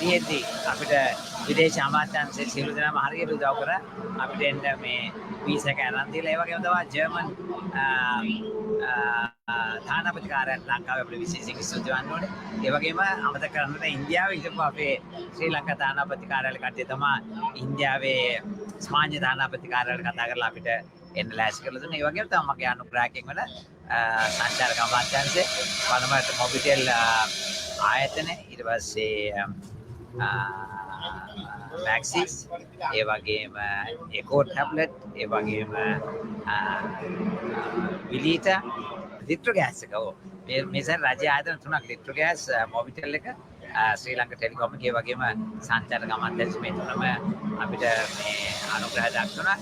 තියෙද්දි අපිට විදේශ අමාත්‍යාංශයේ සියලු දෙනාම හරියට උදව් කරා අපිට එන්න මේ වීසා එක අරන් දීලා ඒ වගේම තමයි ජර්මන් තානාපති කාර්යාලය ලංකාවේ අපිට විශේෂයෙන් ස්තුති වන්න ඕනේ. ඒ වගේම අමතක කරන්න ඉන්දියාවේ හිටපු අපේ ශ්‍රී ලංකා තානාපති කාර්යාලය කට්ටිය තමයි ඉන්දියාවේ ස්පාඤ්ඤ තානාපති කාර්යාලයට කතා කරලා අපිට එන්න ලෑස්ති කරලා දුන්නා. ඒ වගේම තමයි මගේ අනුග්‍රාහකයෙක් වෙන සංචාරක අමාත්‍යාංශයේ පළමුවට මොබිටෙල් ආයතනය ඊට පස්සේ වැක්සිස් ඒ වගේම එකෝ ටැබ්ලට් ඒ වගේම විලීට ලිට්‍ර ගෑස් එක මේ සැර රජය ආයතන 3ක් ලිට්‍ර ගෑස් මොබිටෙල් එක ශ්‍රී ලංකා ටෙලිකොම් එකේ වගේම සංචාරක අමාත්‍යාංශ මේ තුනම අපිට මේ අනුග්‍රහ දක්වනවා.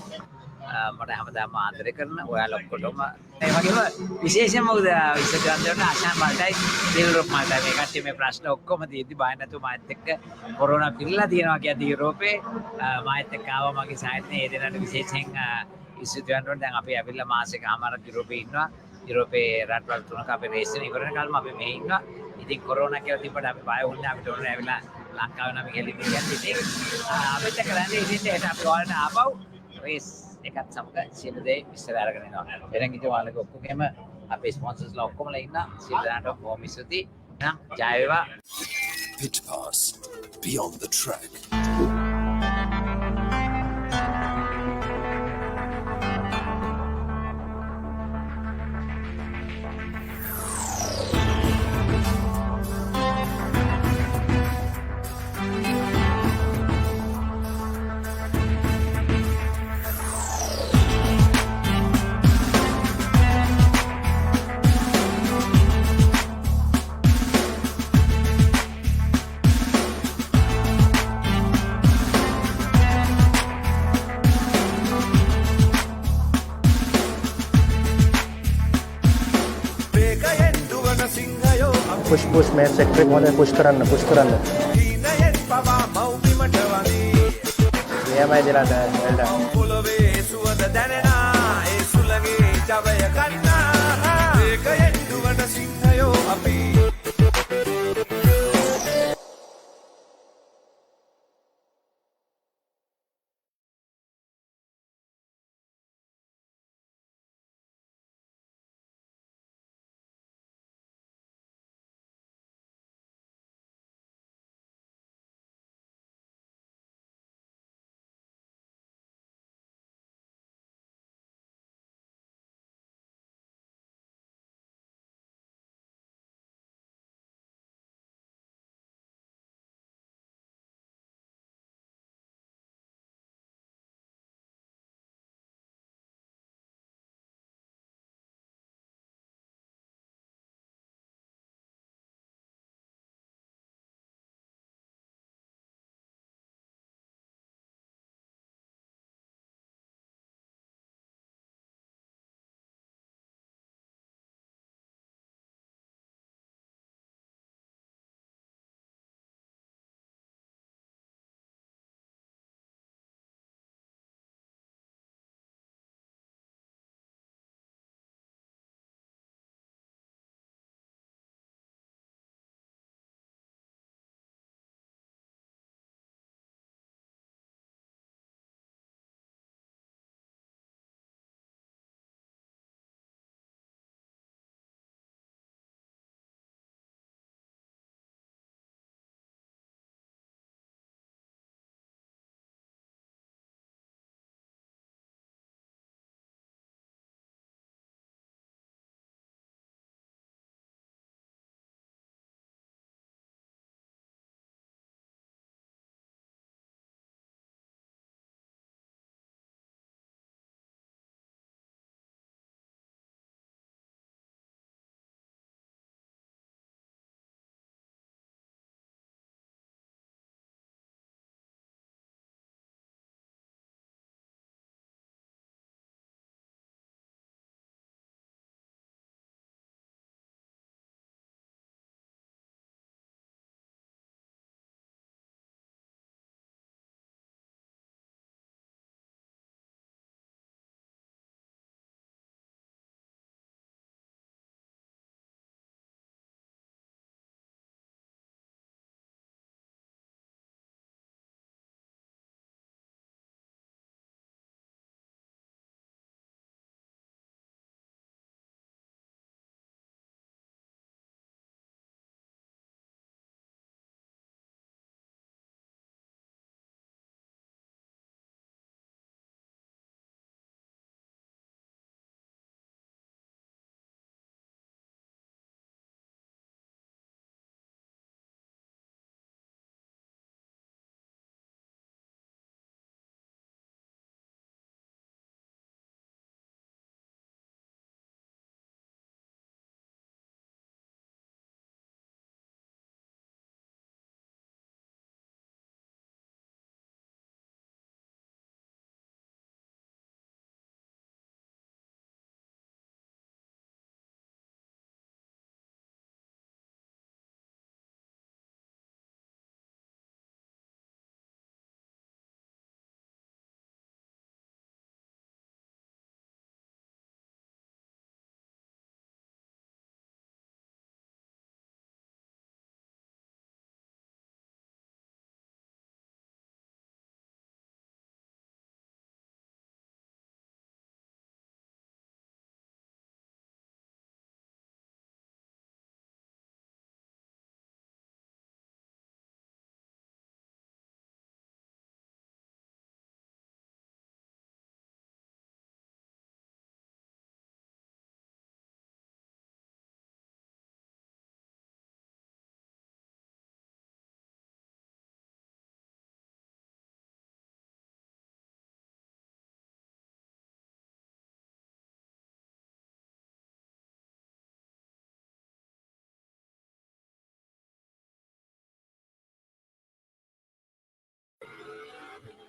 මට හැමදාම ආදරය කරන ඔයාලා ඔක්කොටම ඒ වගේම විශේෂයෙන්ම විශ්වවිද්‍යාලයට ආශාන් මල්ටයි දිල්රුක් මල්ටයි මේ කට්ටිය මේ ප්‍රශ්න ඔක්කොම දීද්දි බය නැතුව මාත් එක්ක කොරෝනා පිළිලා තියෙනවා කියද්දි යුරෝපේ මාත් එක්ක ආවා මගේ සායතනේ ඒ දෙනාට විශේෂයෙන් විශ්වවිද්‍යාලයට දැන් අපි ඇවිල්ලා මාසෙකමාරක් යුරෝපේ ඉන්නවා. යුරෝපේ රටවල් තුනක අපි රේස් වෙන ඉවරන කාලෙම අපි මෙහි ඉන්නවා. ඉතින් කොරෝනා කියලා තිබ්බට අපි බය වුණේ අපිට ඕනේ ඇවිල්ලා ලංකාවේ නම් ගෙලින් ඉන්නේ. ඉතින් අපිට කරන්නේ ඉතින් ඒක අපි ඔයාලට ආපහු රේස් එකත් සමග සියලු දේ විස්තර අරගෙන එනවා. එරන් ඉතින් ඔයාලගේ ඔක්කොගෙම අපේ ස්පොන්සර්ස්ලා ඔක්කොමලා ඉන්න සියලු දෙනාට බොහොම ස්තුතියි. එහෙනම් ජය වේවා. Pit Pass Beyond the Track. Push में सेक्रेटरी महोदय push करන්න नियमයි දිලන්ත well done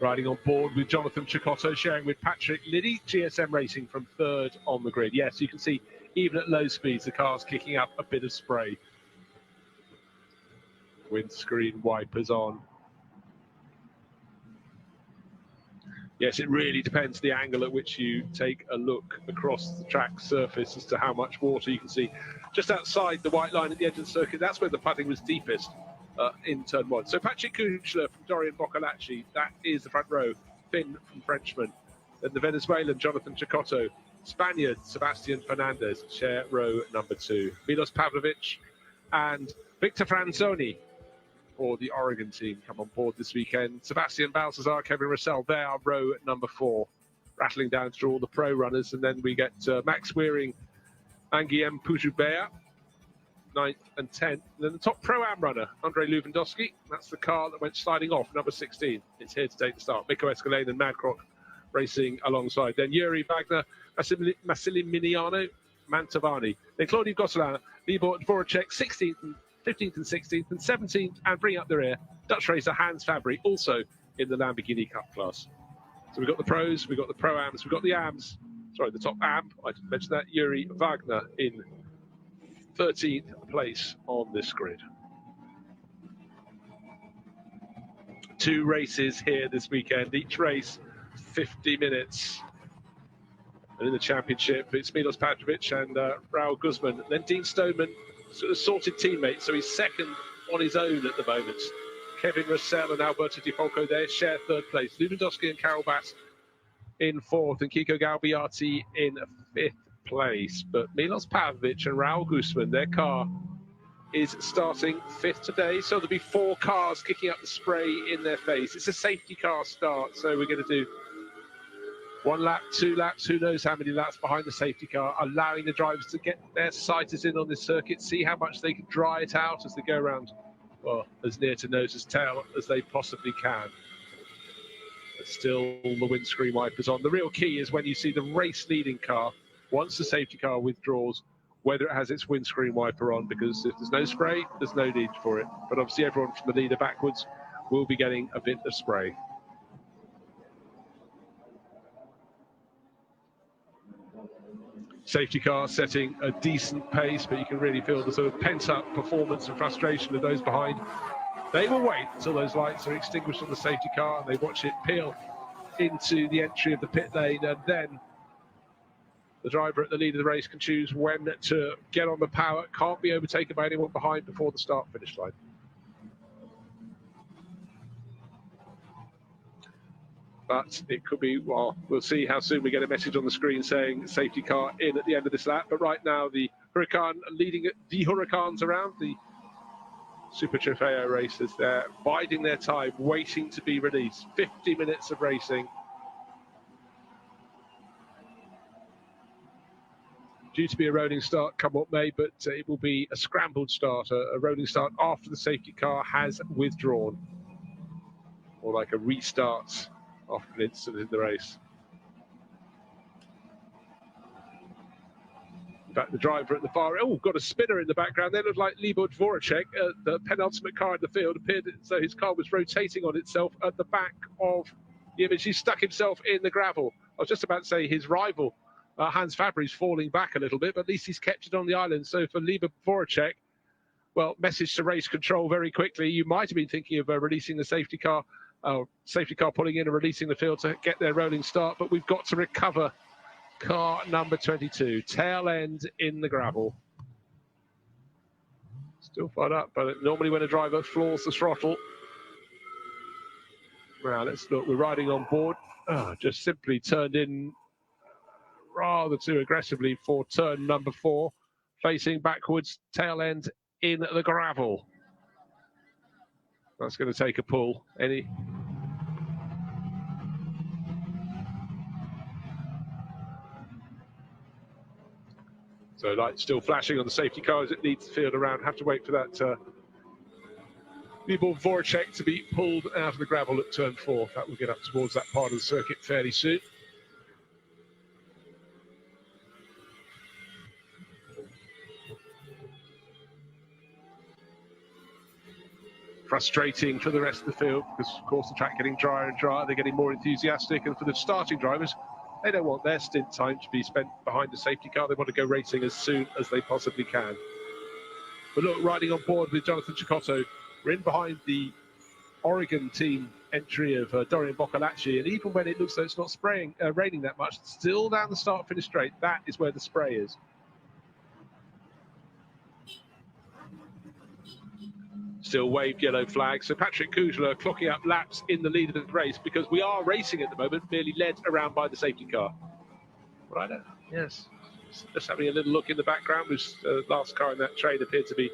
Riding on board with Jonathan Chicotto, sharing with Patrick Liddy, GSM Racing from third on the grid. Yes, you can see even at low speeds, the car's kicking up a bit of spray. Windscreen wipers on. Yes, it really depends the angle at which you take a look across the track surface as to how much water you can see. Just outside the white line at the edge of the circuit, that's where the putting was deepest in turn one. So Patrick Kuchler from Dorian Boccolacci, that is the front row. Finn from Frenchman. Then the Venezuelan Jonathan Chicotto. Spaniard Sebastian Fernandez share row number 2. Milos Pavlovic and Victor Franzoni for the Oregon team come on board this weekend. Sebastian Balthazar, Kevin Russell, they are row number 4, rattling down through all the pro runners. And then we get Max Weering and Guillaume Pujubea, 9th and 10th. And then the top pro-am runner, Andrei Lewandowski, that's the car that went sliding off, number 16. It's here to take the start. Mikko Escalade and Madcrock racing alongside. Then Yuri Wagner, Massimiliano Mantovani. Then Claudio Gosselin, Libor Dvoracek, 16th and 15th and 16th and 17th, and bring up the rear, Dutch racer Hans Fabry, also in the Lamborghini Cup class. So we've got the pros, we've got the pro-ams, we've got the ams. Sorry, the top am, I mentioned that, Yuri Wagner in 13th place on this grid. 2 races here this weekend, each race 50 minutes. And in the championship, it's Milos Pavlovic and Raul Guzman. Then Dean Stoneman, sort of sorted teammate, so he's second on his own at the moment. Kevin Russell and Alberto Di Folco there share 3rd place. Lewandowski and Carol Bass in 4th, and Kiko Galbiati in 5th place. But Milos Pavlovic and Raul Guzman, their car is starting 5th today, so there'll be 4 cars kicking up the spray in their face. It's a safety car start, so we're going to do 1 lap, 2 laps, who knows how many laps behind the safety car, allowing the drivers to get their sighters in on this circuit, see how much they can dry it out as they go around, well, as near to nose as tail as they possibly can. But still, the windscreen wipers on. The real key is when you see the race-leading car, once the safety car withdraws, whether it has its windscreen wiper on, because if there's no spray, there's no need for it. But obviously everyone from the leader backwards will be getting a bit of spray. Safety car setting a decent pace, but you can really feel the sort of pent-up performance and frustration of those behind. They will wait until those lights are extinguished on the safety car and they watch it peel into the entry of the pit lane, and then the driver at the lead of the race can choose when to get on the power. Can't be overtaken by anyone behind before the start-finish line. But it could be, well, we'll see how soon we get a message on the screen saying safety car in at the end of this lap. But right now, the Huracan leading the Huracans around, the Super Trofeo racers, they're biding their time, waiting to be released. 50 minutes of racing. Due to be a rolling start, come what may, but it will be a scrambled start, a rolling start after the safety car has withdrawn. Or like a restart after an incident in the race. In fact, the driver at the far end, got a spinner in the background. They looked like Libor Dvoracek, the penultimate car in the field, appeared as though his car was rotating on itself at the back of the image. He stuck himself in the gravel. I was just about to say his rival, Hans Fabry's falling back a little bit, but at least he's kept it on the island. So for Libor Dvoracek, well, message to race control very quickly. You might have been thinking of releasing the safety car pulling in and releasing the field to get their rolling start, but we've got to recover car number 22, tail end in the gravel. Still fired up, but normally when a driver floors the throttle. Now let's look, we're riding on board. Just simply turned in rather too aggressively for turn number 4, facing backwards, tail end in the gravel. That's going to take a pull. So lights still flashing on the safety car as it leads the field around. Have to wait for that Libor Dvoracek to be pulled out of the gravel at turn 4. That will get up towards that part of the circuit fairly soon. frustrating for the rest of the field because, of course, the track getting drier and drier, they're getting more enthusiastic, and for the starting drivers, they don't want their stint time to be spent behind the safety car. They want to go racing as soon as they possibly can. But look, riding on board with Jonathan Cecotto, we're in behind the Oregon team entry of Dorian Boccolacci, and even when it looks like it's not raining that much, still down the start-finish straight, that is where the spray is. Still waved yellow flag. So Patrick Kujala clocking up laps in the lead of the race because we are racing at the moment, merely led around by the safety car. Right, yes. Just having a little look in the background, which last car in that train appeared to be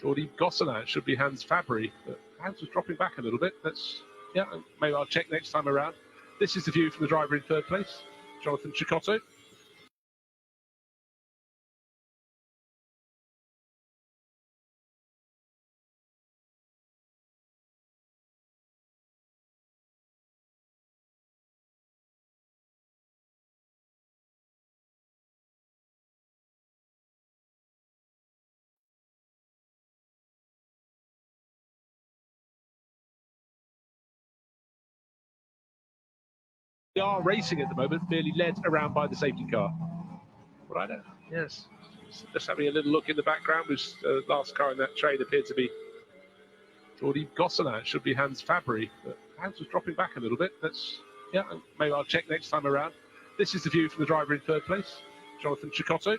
Jordi Gosselin. It should be Hans Fabry, but Hans was dropping back a little bit. Maybe I'll check next time around. This is the view from the driver in third place, Jonathan Cecotto. We are racing at the moment, merely led around by the safety car. Right, yes. Just having a little look in the background, which last car in that train appeared to be Jordi Gosselin. It should be Hans Fabry, but Hans was dropping back a little bit. Maybe I'll check next time around. This is the view from the driver in third place, Jonathan Cecotto.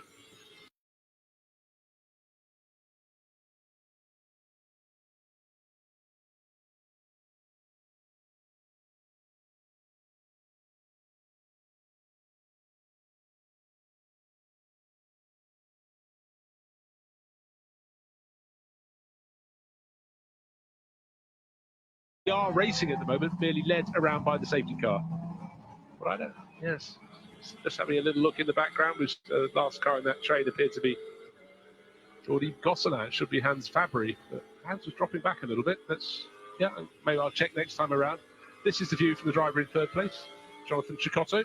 We are racing at the moment, merely led around by the safety car. Right, yes. Just having a little look in the background, which last car in that train appeared to be Jordi Gosselin. It should be Hans Fabry, but Hans was dropping back a little bit. Maybe I'll check next time around. This is the view from the driver in third place, Jonathan Cecotto.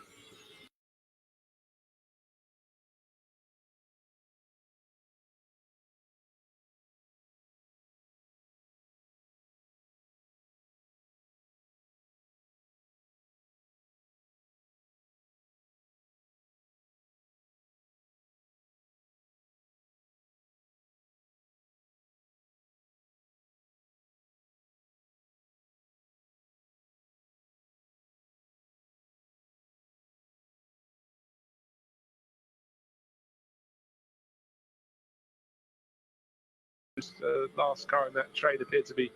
Last car in that train appeared to be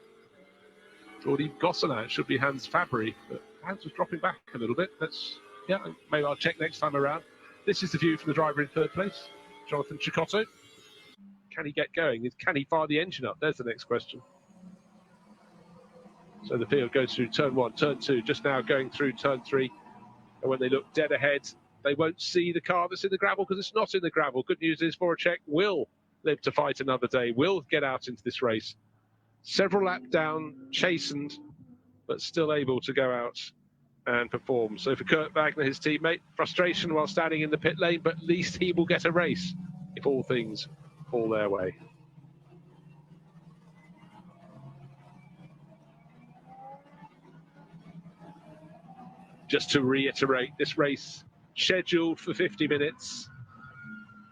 Jordi Gosselin. It should be Hans Fabry, but Hans was dropping back a little bit. Maybe I'll check next time around. This is the view from the driver in third place, Jonathan Cecotto. Can he get going? Can he fire the engine up? There's the next question. So the field goes through turn one, turn two, just now going through turn three. And when they look dead ahead, they won't see the car that's in the gravel because it's not in the gravel. Good news is Voracek will live to fight another day, will get out into this race. Several laps down, chastened, but still able to go out and perform. So for Kurt Wagner, his teammate, frustration while standing in the pit lane, but at least he will get a race if all things fall their way. Just to reiterate, this race scheduled for 50 minutes.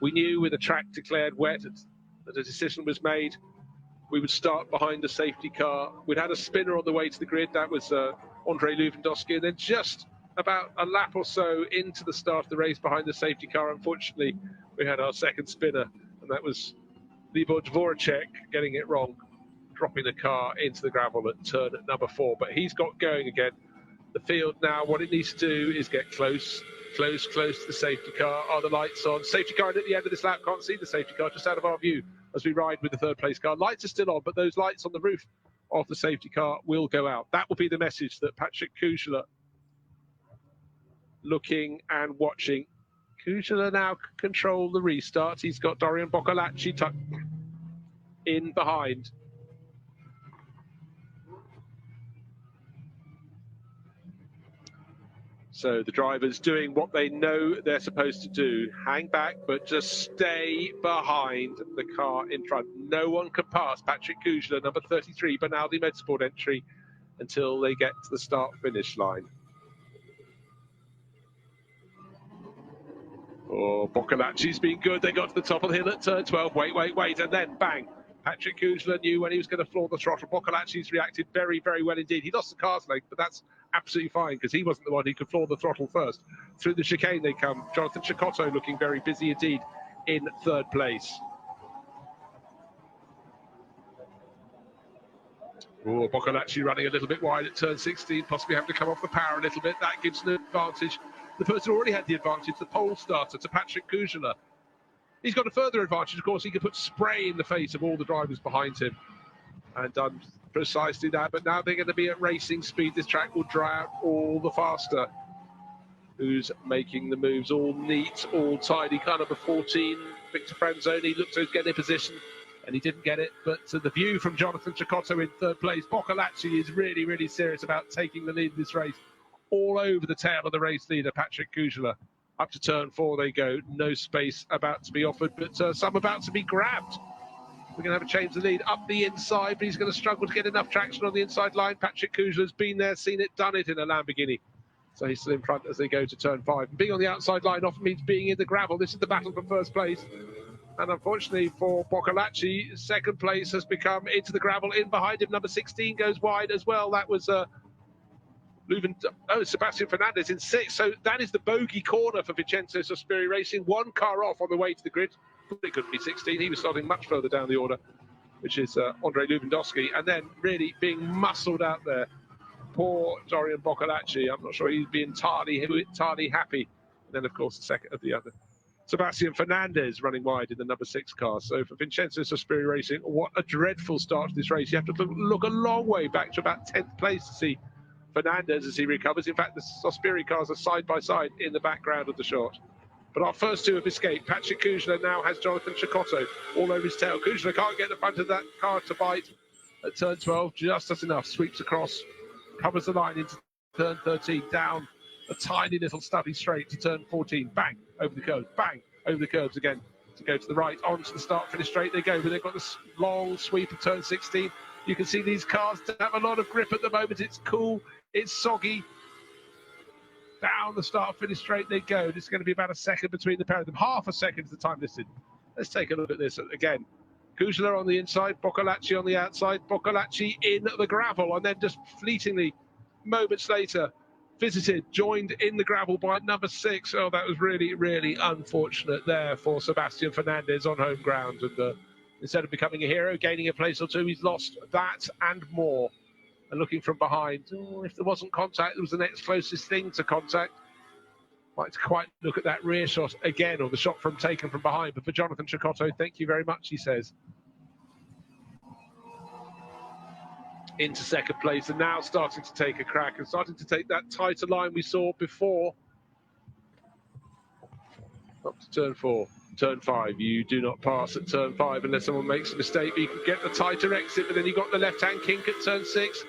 We knew with the track declared wet that a decision was made. We would start behind the safety car. We'd had a spinner on the way to the grid. That was Andrei Lewandowski. And then just about a lap or so into the start of the race behind the safety car, unfortunately, we had our second spinner. And that was Libor Dvoracek getting it wrong, dropping the car into the gravel at turn number 4. But he's got going again. The field now, what it needs to do is get close to the safety car. Are the lights on? Safety car at the end of this lap, can't see the safety car, just out of our view as we ride with the third place car. Lights are still on, but those lights on the roof of the safety car will go out. That will be the message that Patrick Kujala looking and watching. Kujala now can control the restart. He's got Dorian Boccolacci tucked in behind. So the drivers doing what they know they're supposed to do. Hang back, but just stay behind the car in front. No one can pass Patrick Kujla, number 33, Benaldi Medsport entry, until they get to the start-finish line. Oh, Boccolacci's been good. They got to the top of the hill at turn 12. Wait. And then bang. Patrick Kujla knew when he was going to floor the throttle. Boccolacci's reacted very, very well indeed. He lost the car's length, but that's absolutely fine because he wasn't the one who could floor the throttle first. Through the chicane they come. Jonathan Cecotto looking very busy indeed in third place. Oh, Boccolacci running a little bit wide at turn 16, possibly having to come off the power a little bit. That gives an advantage. The person who already had the advantage, the pole starter, to Patrick Kujla. He's got a further advantage, of course. He can put spray in the face of all the drivers behind him and done precisely that. But now they're going to be at racing speed. This track will dry out all the faster. Who's making the moves all neat, all tidy? Car number 14, Victor Franzoni, looked to get in position, and he didn't get it. But to the view from Jonathan Cecotto in third place, Boccolacci is really, really serious about taking the lead in this race. All over the tail of the race leader, Patrick Kujla. Up to turn 4 they go. No space about to be offered, but some about to be grabbed. We're going to have a change of the lead up the inside, but he's going to struggle to get enough traction on the inside line. Patrick Kujla's been there, seen it, done it in a Lamborghini. So he's still in front as they go to turn 5. And being on the outside line often means being in the gravel. This is the battle for first place. And unfortunately for Boccolacci, second place has become into the gravel. In behind him, number 16 goes wide as well. That was Sebastian Fernandez in 6th. So that is the bogey corner for Vincenzo Sospiri Racing. One car off on the way to the grid. It couldn't be 16. He was starting much further down the order, which is Andrei Lubendowski. And then really being muscled out there. Poor Dorian Boccolacci. I'm not sure he'd be entirely happy. And then, of course, the second of the other. Sebastian Fernandez running wide in the number 6 car. So for Vincenzo Sospiri Racing, what a dreadful start to this race. You have to look a long way back to about 10th place to see Fernandez as he recovers. In fact, the Sospiri cars are side by side in the background of the shot. But our first two have escaped. Patrick Kujla now has Jonathan Cecotto all over his tail. Kujla can't get the front of that car to bite at turn 12. Just does enough. Sweeps across, covers the line into turn 13, down a tiny little stubby straight to turn 14. Bang, over the curves. Bang, over the curves again to go to the right. Onto the start-finish straight they go, but they've got this long sweep of turn 16. You can see these cars have a lot of grip at the moment. It's cool. It's soggy. Down the start-finish straight they go. This is going to be about a second between the pair of them. Half a second is the time listed. Let's take a look at this again. Kujla on the inside, Boccolacci on the outside. Boccolacci in the gravel, and then just fleetingly, moments later, joined in the gravel by number 6. Oh, that was really, really unfortunate there for Sebastian Fernandez on home ground. And instead of becoming a hero, gaining a place or two, he's lost that and more. And looking from behind, if there wasn't contact, it was the next closest thing to contact. Like to quite look at that rear shot again, or the shot taken from behind. But for Jonathan Cecotto, thank you very much, he says. Into second place, and now starting to take a crack and starting to take that tighter line we saw before. Up to turn 4. Turn 5, you do not pass at turn 5 unless someone makes a mistake, but you can get the tighter exit, but then you've got the left-hand kink at turn 6.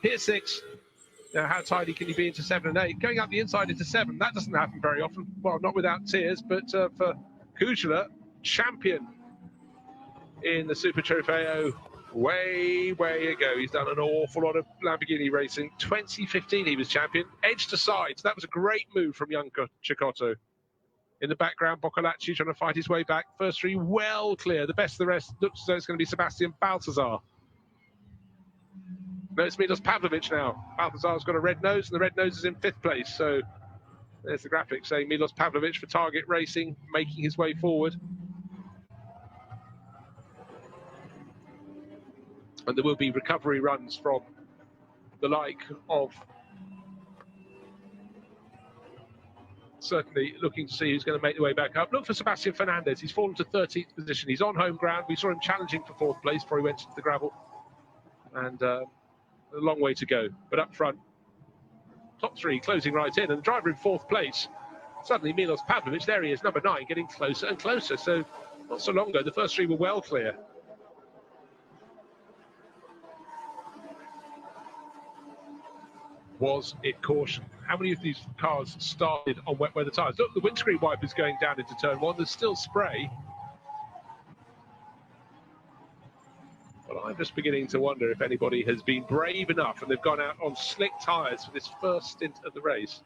Here's 6. Now, how tidy can you be into 7 and 8? Going up the inside into 7, that doesn't happen very often. Well, not without tears, but for Kujla, champion in the Super Trofeo, way ago. He's done an awful lot of Lamborghini racing. 2015 he was champion, edge to side. So that was a great move from young Cecotto. In the background, Boccolacci trying to fight his way back. First 3 well clear. The best of the rest looks as though it's going to be Sebastian Baltazar. No, it's Milos Pavlovic now. Baltazar's got a red nose, and the red nose is in 5th place. So there's the graphic saying Milos Pavlovic for Target Racing, making his way forward. And there will be recovery runs from the like of certainly looking to see who's going to make the way back up. Look for Sebastian Fernandez. He's fallen to 13th position. He's on home ground. We saw him challenging for 4th place before he went into the gravel. And a long way to go. But up front, top 3 closing right in. And the driver in 4th place, suddenly Milos Pavlovic, there he is, number 9, getting closer and closer. So not so long ago, the first 3 were well clear. Was it caution? How many of these cars started on wet weather tyres? Look, the windscreen wiper is going down into turn one. There's still spray. But I'm just beginning to wonder if anybody has been brave enough and they've gone out on slick tyres for this first stint of the race.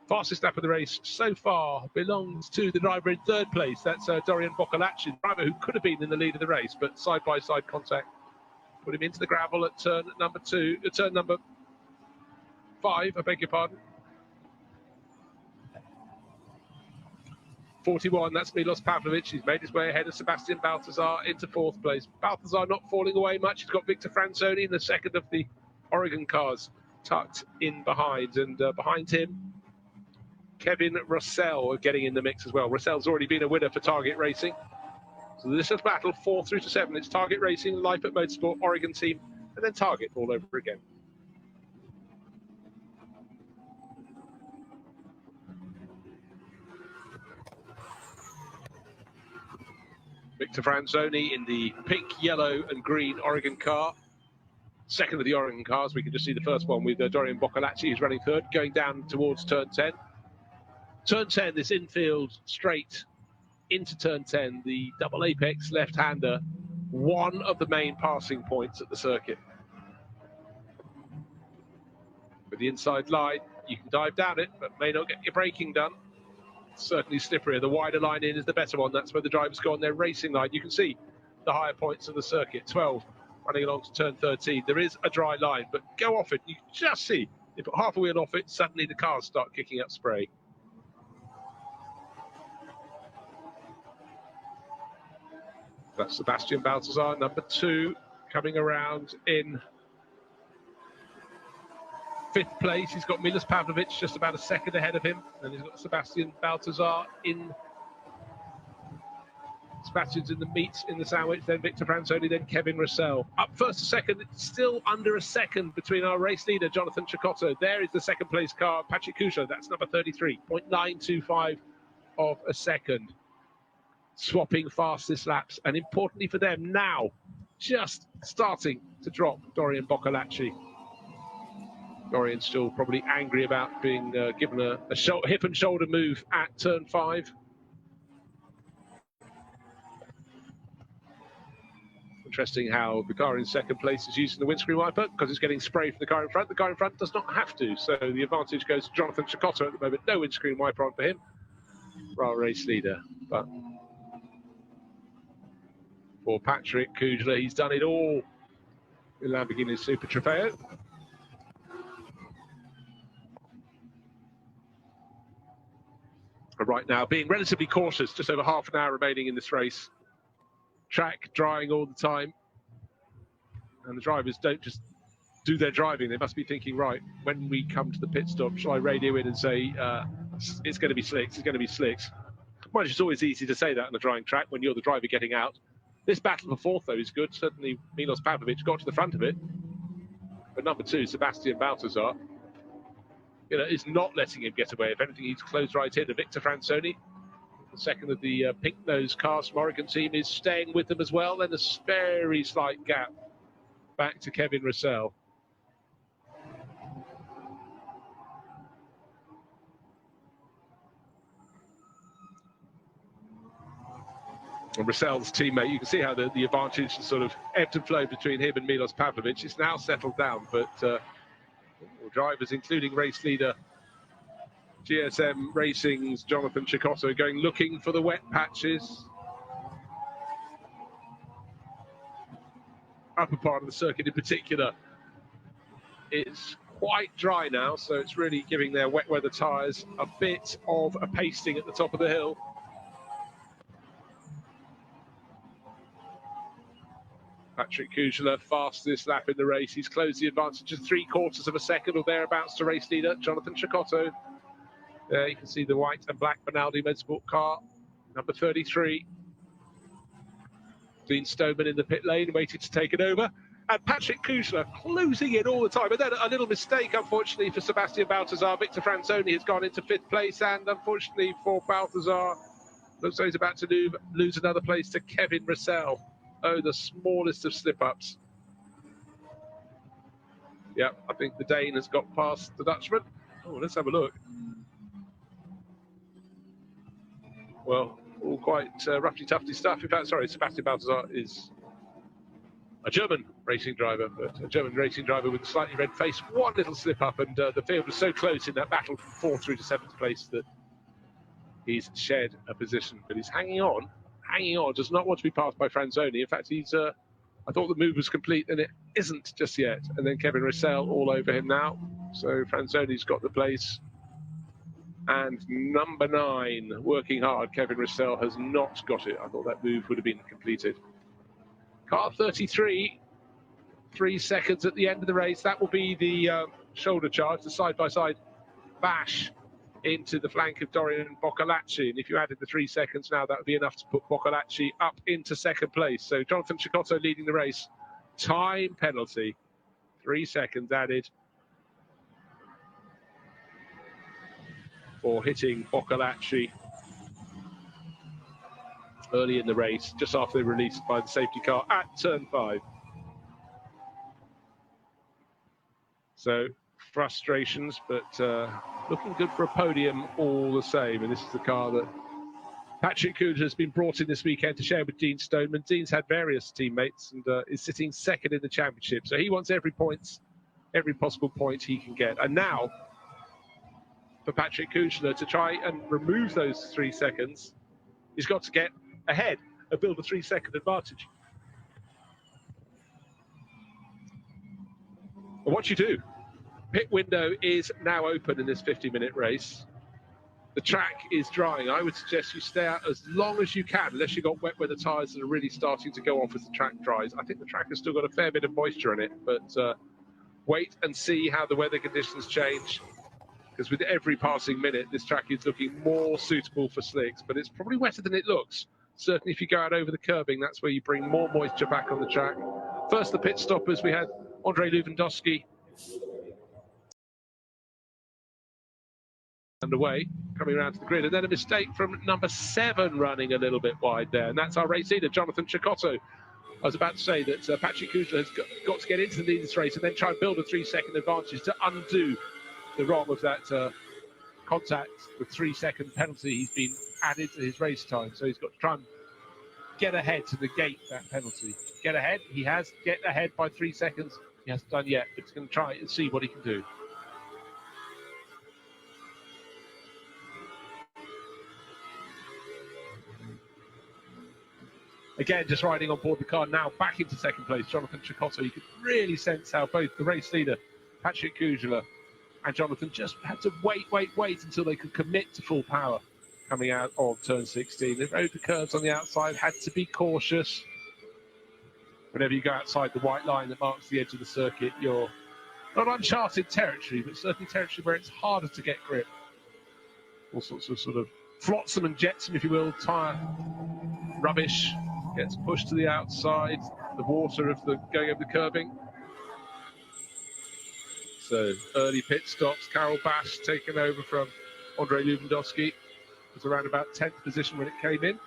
Fastest lap of the race so far belongs to the driver in third place. That's Dorian Boccolacci, the driver who could have been in the lead of the race, but side-by-side contact put him into the gravel at turn number 5, I beg your pardon. 41, that's Milos Pavlovic. He's made his way ahead of Sebastian Balthazar into fourth place. Balthazar not falling away much. He's got Victor Franzoni in the second of the Oregon cars tucked in behind. And behind him, Kevin Russell getting in the mix as well. Russell's already been a winner for Target Racing. So this is battle 4 through to 7. It's Target Racing, Life at Motorsport, Oregon team, and then Target all over again. Victor Franzoni in the pink, yellow and green Oregon car. Second of the Oregon cars, we can just see the first one with Dorian Boccolacci, who's running third, going down towards turn 10. Turn 10, this infield straight into turn 10, the double apex left-hander, one of the main passing points at the circuit. With the inside line, you can dive down it, but may not get your braking done. Certainly slipperier. The wider line in is the better one. That's where the drivers go on their racing line. You can see the higher points of the circuit. 12 running along to turn 13. There is a dry line, but go off it. You can just see, you put half a wheel off it, suddenly the cars start kicking up spray. That's Sebastian Balthazar, number 2, coming around in 5th place. He's got Milos Pavlovic just about a second ahead of him. And he's got Sebastian Balthazar in. Sebastian's in the meat, in the sandwich, then Victor Franzoni, then Kevin Russell. Up first to second, it's still under a second between our race leader, Jonathan Chicotto. There is the second place car, Patrick Kushler, that's number 33, 0.925 of a second. Swapping fastest laps, and importantly for them now, just starting to drop Dorian Boccolacci. Dorian's still probably angry about being given a hip and shoulder move at turn 5. Interesting how the car in second place is using the windscreen wiper because it's getting spray from the car in front. The car in front does not have to, so the advantage goes to Jonathan Chicotto at the moment. No windscreen wiper on for him, for our race leader. But for Patrick Kushler, he's done it all in Lamborghini Super Trofeo. Right now, being relatively cautious, just over half an hour remaining in this race. Track drying all the time. And the drivers don't just do their driving. They must be thinking, right, when we come to the pit stop, shall I radio in and say, it's going to be slicks, it's going to be slicks. Well, it's always easy to say that on a drying track when you're the driver getting out. This battle for 4th, though, is good. Certainly, Milos Pavlovic got to the front of it. But number 2, Sebastian Balthazar, is not letting him get away. If anything, he's closed right in. Victor Franzoni, the second of the pink nose cars from Oregon team, is staying with them as well. Then a very slight gap back to Kevin Russell. And Russell's teammate, you can see how the advantage sort of ebbed and flowed between him and Milos Pavlovic. It's now settled down, but drivers, including race leader GSM Racing's Jonathan Chicotto, going looking for the wet patches. Upper part of the circuit in particular is quite dry now, so it's really giving their wet weather tyres a bit of a pasting at the top of the hill. Patrick Kushler, fastest lap in the race. He's closed the advantage of 3/4 of a second or thereabouts to race leader Jonathan Chicotto. There you can see the white and black Benaldi Motorsport car, number 33. Dean Stoneman in the pit lane, waiting to take it over. And Patrick Kushler closing it all the time. But then a little mistake, unfortunately, for Sebastian Balthazar. Victor Franzoni has gone into 5th place, and unfortunately for Balthazar, looks like he's about to lose another place to Kevin Russell. Oh, the smallest of slip-ups. Yeah, I think the Dane has got past the Dutchman. Oh, let's have a look. Well, all quite roughly tufty stuff. In fact, sorry, Sebastian Balthazar is a German racing driver, but a German racing driver with a slightly red face. One little slip up, and the field was so close in that battle from 4th through to 7th place that he's shared a position. But he's hanging on, does not want to be passed by Franzoni. In fact, he's I thought the move was complete, and it isn't just yet. And then Kevin Russell all over him now. So Franzoni's got the place. And number 9, working hard, Kevin Russell has not got it. I thought that move would have been completed. Car 33, 3 seconds at the end of the race. That will be the shoulder charge, the side-by-side bash into the flank of Dorian Boccolacci. And if you added the 3 seconds now, that would be enough to put Boccolacci up into 2nd place. So Jonathan Cecotto leading the race. Time penalty, 3 seconds added for hitting Boccolacci early in the race, just after they were released by the safety car at turn 5. So frustrations, but looking good for a podium all the same. And this is the car that Patrick Coogler has been brought in this weekend to share with Dean Stoneman. Dean's had various teammates and is sitting 2nd in the championship. So he wants every possible point he can get. And now, for Patrick Coogler to try and remove those 3 seconds, he's got to get ahead and build a 3-second advantage. And what you do, pit window is now open in this 50-minute race. The track is drying. I would suggest you stay out as long as you can, unless you've got wet weather tyres that are really starting to go off as the track dries. I think the track has still got a fair bit of moisture in it, but wait and see how the weather conditions change, because with every passing minute, this track is looking more suitable for slicks, but it's probably wetter than it looks. Certainly if you go out over the curbing, that's where you bring more moisture back on the track. First, the pit stoppers, we had Andrei Lewandowski underway, coming around to the grid, and then a mistake from number 7 running a little bit wide there, and that's our race leader, Jonathan Cecotto. I was about to say that Patrick Coogler has got to get into the leaders race and then try and build a 3-second advantage to undo the wrong of that contact, the 3-second penalty he's been added to his race time. So he's got to try and get ahead to negate that penalty. Get ahead, he has. Get ahead by 3 seconds, he hasn't done yet, but he's going to try and see what he can do. Again, just riding on board the car now, back into 2nd place, Jonathan Cecotto. You could really sense how both the race leader, Patrick Coogler, and Jonathan just had to wait until they could commit to full power coming out of turn 16. They rode the curves on the outside, had to be cautious. Whenever you go outside the white line that marks the edge of the circuit, you're not uncharted territory, but certainly territory where it's harder to get grip. All sorts of sort of flotsam and jetsam, if you will, tyre rubbish gets pushed to the outside, the water of the going over the curbing. So early pit stops, Carol Bash taken over from Andrei Lewandowski. It was around about 10th position when it came in.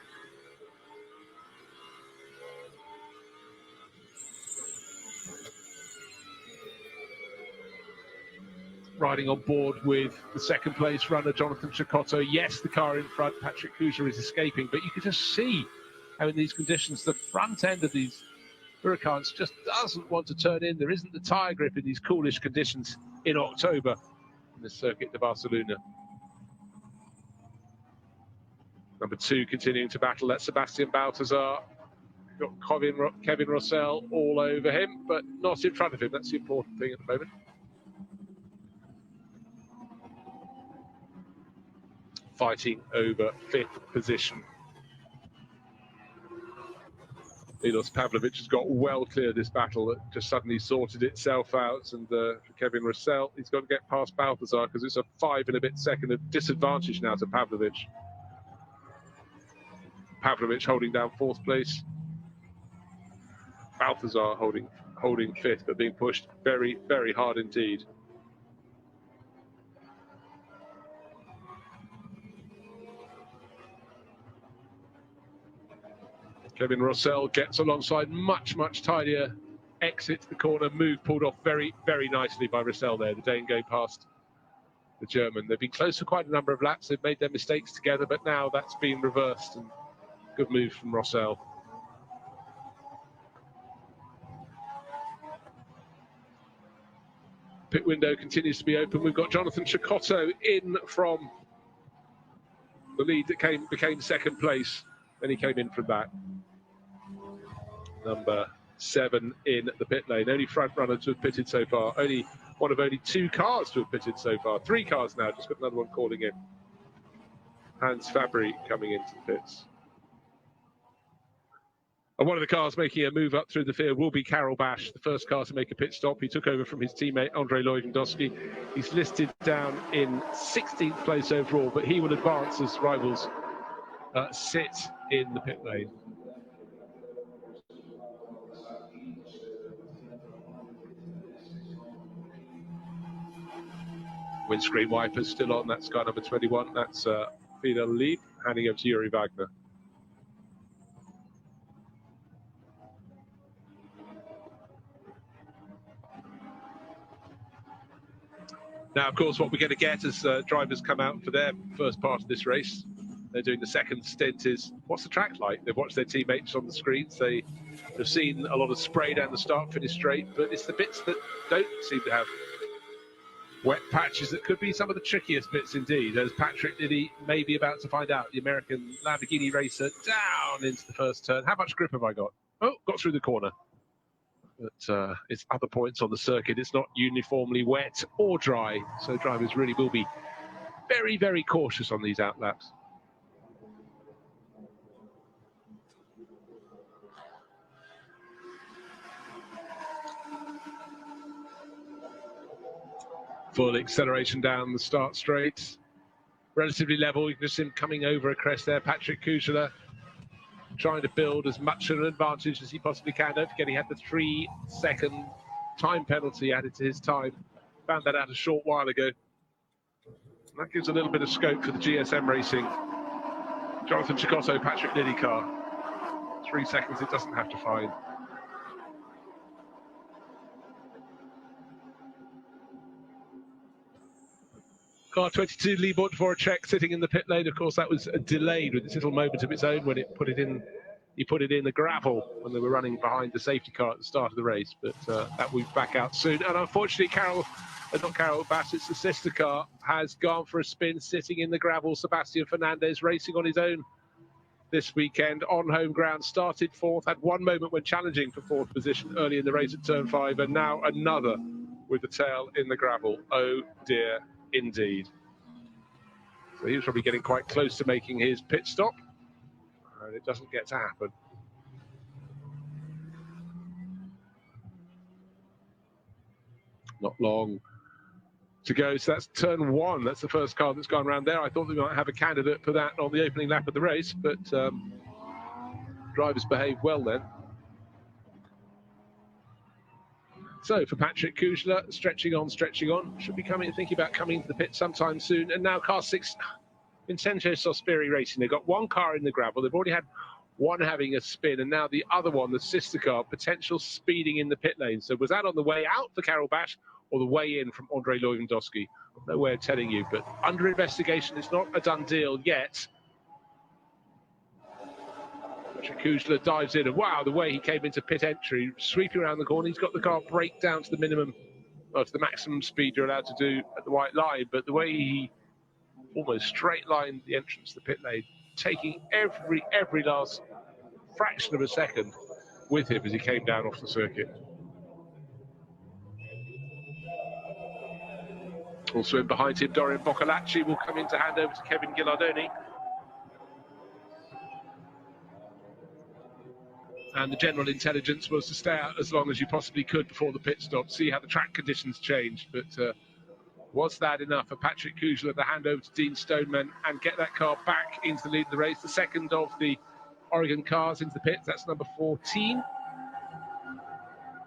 Riding on board with the 2nd place runner, Jonathan Cecotto. Yes, the car in front, Patrick Coogler, is escaping, but you can just see how in these conditions, the front end of these Huracans just doesn't want to turn in. There isn't the tyre grip in these coolish conditions in October in the Circuit de Barcelona. Number 2 continuing to battle. That's Sebastian Balthazar. Got Kevin Russell all over him, but not in front of him. That's the important thing at the moment. Fighting over 5th position. Milos Pavlovic has got well clear this battle. That just suddenly sorted itself out, and for Kevin Russell, he's got to get past Balthazar because it's a 5 and a bit second of disadvantage now to Pavlovic. Pavlovic holding down 4th place. Balthazar holding 5th, but being pushed very, very hard indeed. Kevin Russell gets alongside much tidier exit the corner. Move pulled off very, very nicely by Russell there. The Dane going past the German. They've been close for quite a number of laps. They've made their mistakes together, but now that's been reversed. And good move from Russell. Pit window continues to be open. We've got Jonathan Chikotto in from the lead that became second place. Then he came in from that. Number 7 in the pit lane. Only front runner to have pitted so far. Only one of only 2 cars to have pitted so far. 3 cars now. Just got another one calling in. Hans Fabry coming into the pits. And one of the cars making a move up through the field will be Karel Bash, the first car to make a pit stop. He took over from his teammate Andrei Lewandowski. He's listed down in 16th place overall, but he will advance as rivals sit in the pit lane. Windscreen wipers still on. That's car number 21. That's Fidel Lieb handing over to Yuri Wagner. Now, of course, what we're going to get as drivers come out for their first part of this race, they're doing the second stint, is what's the track like? They've watched their teammates on the screens. They have seen a lot of spray down the start, finish straight, but it's the bits that don't seem to have wet patches that could be some of the trickiest bits indeed, as Patrick Liddy may be about to find out. The American Lamborghini racer down into the first turn. How much grip have I got? Oh, got through the corner. But it's other points on the circuit. It's not uniformly wet or dry, so drivers really will be very, very cautious on these outlaps. Full acceleration down the start straight. Relatively level. You can just see him coming over a crest there. Patrick Kuchela trying to build as much of an advantage as he possibly can. Don't forget he had the 3-second time penalty added to his time. Found that out a short while ago. And that gives a little bit of scope for the GSM Racing Jonathan Chikotto, Patrick Liddy car. 3 seconds it doesn't have to find. Car 22, Libor Dvoracek sitting in the pit lane. Of course, that was delayed with its little moment of its own when it put it in. He put it in the gravel when they were running behind the safety car at the start of the race. But that will be back out soon. And unfortunately, not Karel Bash, it's the sister car, has gone for a spin sitting in the gravel. Sebastian Fernandez racing on his own this weekend on home ground. Started 4th, had one moment when challenging for 4th position early in the race at turn 5, and now another with the tail in the gravel. Oh dear. Indeed. So he was probably getting quite close to making his pit stop, and it doesn't get to happen. Not long to go. So that's turn 1. That's the first car that's gone around there. I thought we might have a candidate for that on the opening lap of the race, but drivers behaved well then. So for Patrick Kuchela, stretching on, should be thinking about coming into the pit sometime soon. And now car 6, Vincenzo Sospiri Racing. They've got one car in the gravel. They've already had one having a spin, and now the other one, the sister car, potential speeding in the pit lane. So was that on the way out for Karel Bash or the way in from Andrei Lewandowski? No way of telling you, but under investigation. It's not a done deal yet. Kuchela dives in, and wow, the way he came into pit entry, sweeping around the corner. He's got the car brake down to the minimum, to the maximum speed you're allowed to do at the white line, but the way he almost straight lined the entrance to the pit lane, taking every last fraction of a second with him as he came down off the circuit. Also in behind him, Dorian Boccolacci will come in to hand over to Kevin Ghilardoni. And the general intelligence was to stay out as long as you possibly could before the pit stop, see how the track conditions changed. But was that enough for Patrick Kuchela to hand over to Dean Stoneman and get that car back into the lead of the race? The second of the Oregon cars into the pits, that's number 14.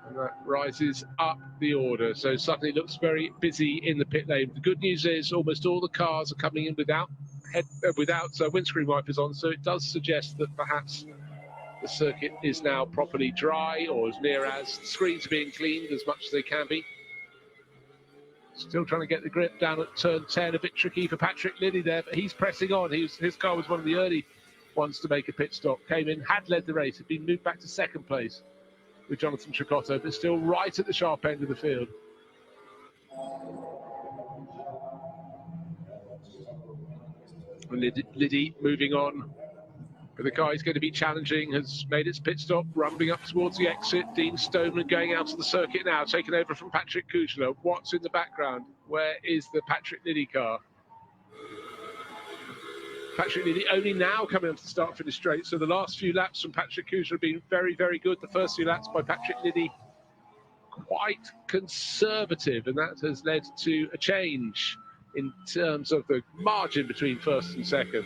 And that rises up the order. So suddenly it looks very busy in the pit lane. The good news is almost all the cars are coming in without windscreen wipers on, so it does suggest that perhaps the circuit is now properly dry, or as near as. The screens are being cleaned as much as they can be. Still trying to get the grip down at turn 10. A bit tricky for Patrick Liddy there, but he's pressing on. His car was one of the early ones to make a pit stop. Came in, had led the race, had been moved back to second place with Jonathan Tricotto, but still right at the sharp end of the field. Liddy moving on. But the car is going to be challenging, has made its pit stop, rumbling up towards the exit. Dean Stoneman going out of the circuit now, taken over from Patrick Kuchler. What's in the background? Where is the Patrick Liddy car? Patrick Liddy only now coming onto the start-finish straight, so the last few laps from Patrick Kuchler have been very, very good. The first few laps by Patrick Liddy quite conservative, and that has led to a change in terms of the margin between first and second.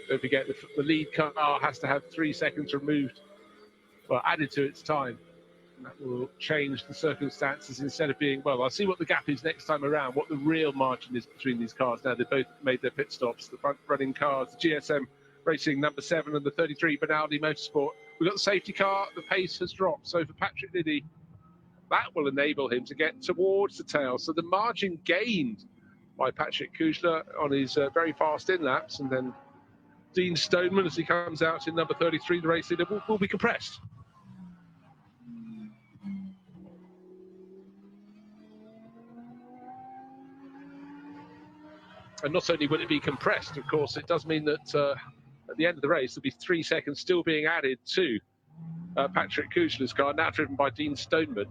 Don't forget, the lead car has to have 3 seconds removed, well, added to its time. And that will change the circumstances instead of being, well, I'll see what the gap is next time around, what the real margin is between these cars. Now they've both made their pit stops. The front-running cars, the GSM Racing number 7 and the 33 Benaldi Motorsport. We've got the safety car, the pace has dropped. So for Patrick Liddy, that will enable him to get towards the tail. So the margin gained by Patrick Kuchler on his very fast in-laps, and then Dean Stoneman, as he comes out in number 33, the race leader, will be compressed. And not only will it be compressed, of course, it does mean that at the end of the race, there'll be 3 seconds still being added to Patrick Kuchler's car, now driven by Dean Stoneman.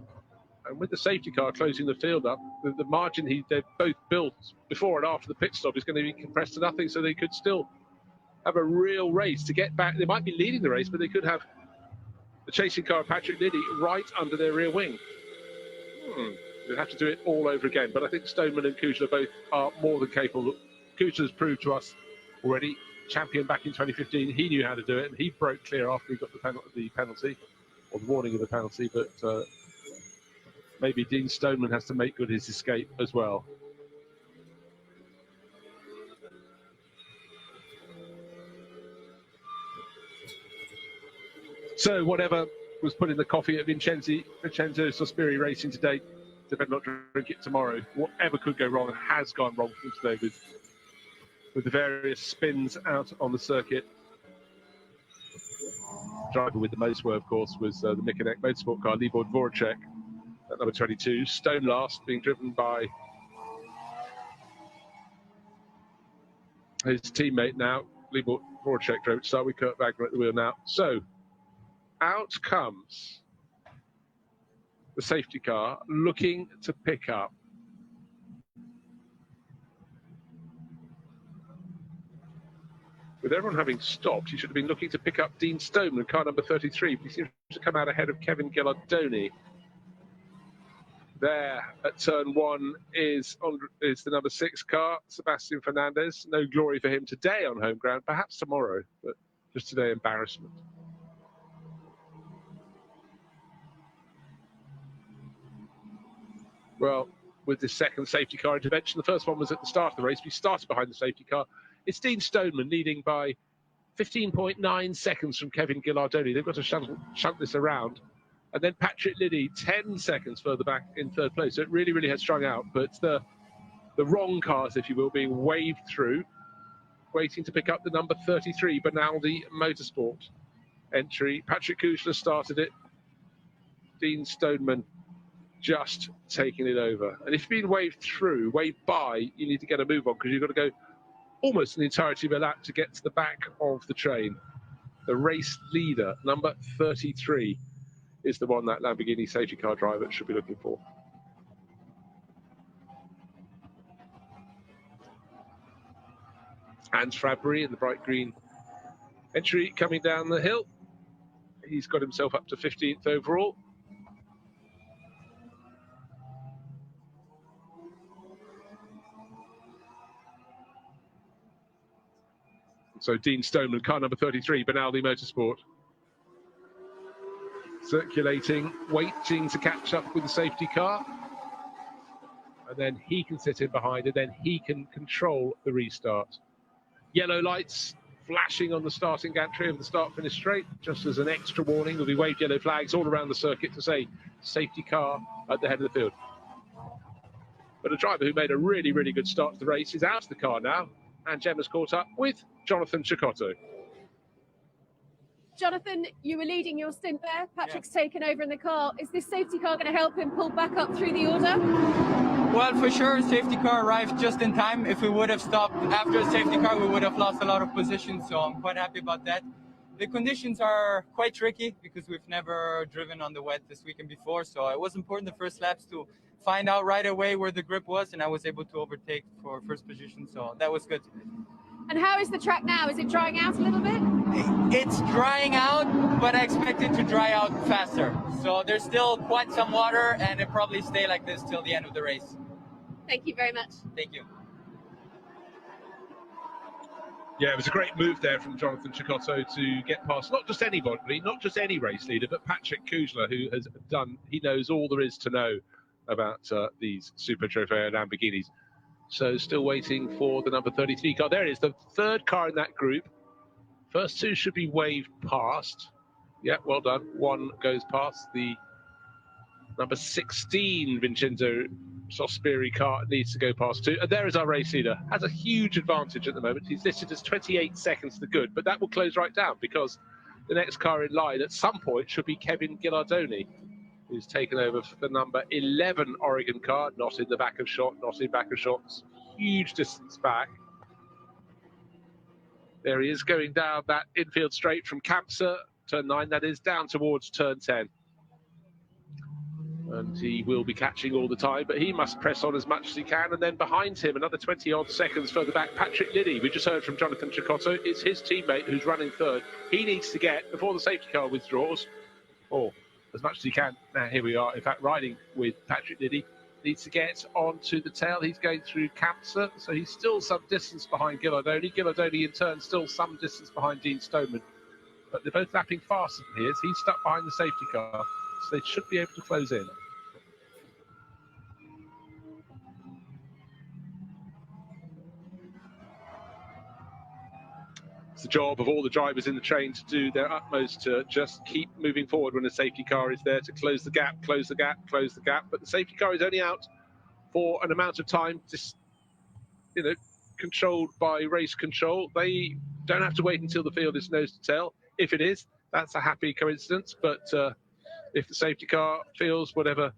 And with the safety car closing the field up, the margin they've both built before and after the pit stop is going to be compressed to nothing, so they could still have a real race to get back. They might be leading the race, but they could have the chasing car of Patrick Liddy right under their rear wing. They'd have to do it all over again. But I think Stoneman and Kuchler both are more than capable. Kuchler's proved to us already, champion back in 2015. He knew how to do it, and he broke clear after he got the penalty, or the warning of the penalty. But maybe Dean Stoneman has to make good his escape as well. So whatever was put in the coffee at Vincenzo Sospiri Racing today, they better not drink it tomorrow. Whatever could go wrong has gone wrong for them today with the various spins out on the circuit. Driver with the most swerve, of course, was the Mikonek Motorsport car, Libor Dvoracek, at number 22. Stone last, being driven by his teammate now, Libor Dvoracek drove to start with Kurt Wagner at the wheel now. So out comes the safety car, looking to pick up with everyone having stopped. He should have been looking to pick up Dean Stoneman, car number 33, but he seems to come out ahead of Kevin Ghilardoni. There at turn 1 is the number 6 car, Sebastian Fernandez. No glory for him today on home ground, perhaps tomorrow, but just today, embarrassment. Well, with this second safety car intervention, the first one was at the start of the race. We started behind the safety car. It's Dean Stoneman leading by 15.9 seconds from Kevin Ghilardoni. They've got to shunt this around. And then Patrick Liddy, 10 seconds further back in third place. So it really, really has strung out. But the wrong cars, if you will, being waved through, waiting to pick up the number 33, Benaldi Motorsport entry. Patrick Kuchler started it. Dean Stoneman just taking it over. And if you've been waved by, you need to get a move on, because you've got to go almost the entirety of a lap to get to the back of the train. The race leader, number 33, is the one that Lamborghini safety car driver should be looking for. Hans Fabry in the bright green entry coming down the hill. He's got himself up to 15th overall. So Dean Stoneman, car number 33, Benaldi Motorsport. Circulating, waiting to catch up with the safety car. And then he can sit in behind, and then he can control the restart. Yellow lights flashing on the starting gantry of the start-finish straight. Just as an extra warning, there'll be waved yellow flags all around the circuit to say safety car at the head of the field. But a driver who made a really, really good start to the race is out of the car now, and Gemma's caught up with Jonathan Cecotto. Jonathan, you were leading your stint there. Patrick's taken over in the car. Is this safety car going to help him pull back up through the order? Well, for sure, safety car arrived just in time. If we would have stopped after the safety car, we would have lost a lot of positions, so I'm quite happy about that. The conditions are quite tricky because we've never driven on the wet this weekend before, so it was important the first laps to find out right away where the grip was, and I was able to overtake for first position, so that was good. And how is the track now? Is it drying out a little bit? It's drying out, but I expect it to dry out faster. So there's still quite some water, and it'll probably stay like this till the end of the race. Thank you very much. Thank you. Yeah, it was a great move there from Jonathan Cecotto to get past not just anybody, not just any race leader, but Patrick Kujla, who has done, he knows all there is to know about these Super Trofeo Lamborghinis. So still waiting for the number 33 car. There it is, the third car in that group. First two should be waved past. Yeah, well done. One goes past. The number 16 Vincenzo Sospiri car needs to go past two. And there is our race leader. Has a huge advantage at the moment. He's listed as 28 seconds to good, but that will close right down because the next car in line at some point should be Kevin Ghilardoni, who's taken over for the number 11 Oregon car, not in the back of shot, not in back of shots, huge distance back. There he is going down that infield straight from Campsa, turn 9 that is, down towards turn 10. And he will be catching all the time, but he must press on as much as he can. And then behind him, another 20-odd seconds further back, Patrick Liddy. We just heard from Jonathan Cecotto. It's his teammate who's running third. He needs to get, before the safety car withdraws, or as much as he can. Now, here we are, in fact, riding with Patrick Liddy. Needs to get onto the tail. He's going through Campsa, so he's still some distance behind Ghilardoni. Ghilardoni, in turn, still some distance behind Dean Stoneman. But they're both lapping faster than he is. He's stuck behind the safety car, so they should be able to close in. It's the job of all the drivers in the train to do their utmost to just keep moving forward when the safety car is there to close the gap, close the gap, close the gap. But the safety car is only out for an amount of time, just, you know, controlled by race control. They don't have to wait until the field is nose to tail. If it is, that's a happy coincidence. But if the safety car feels whatever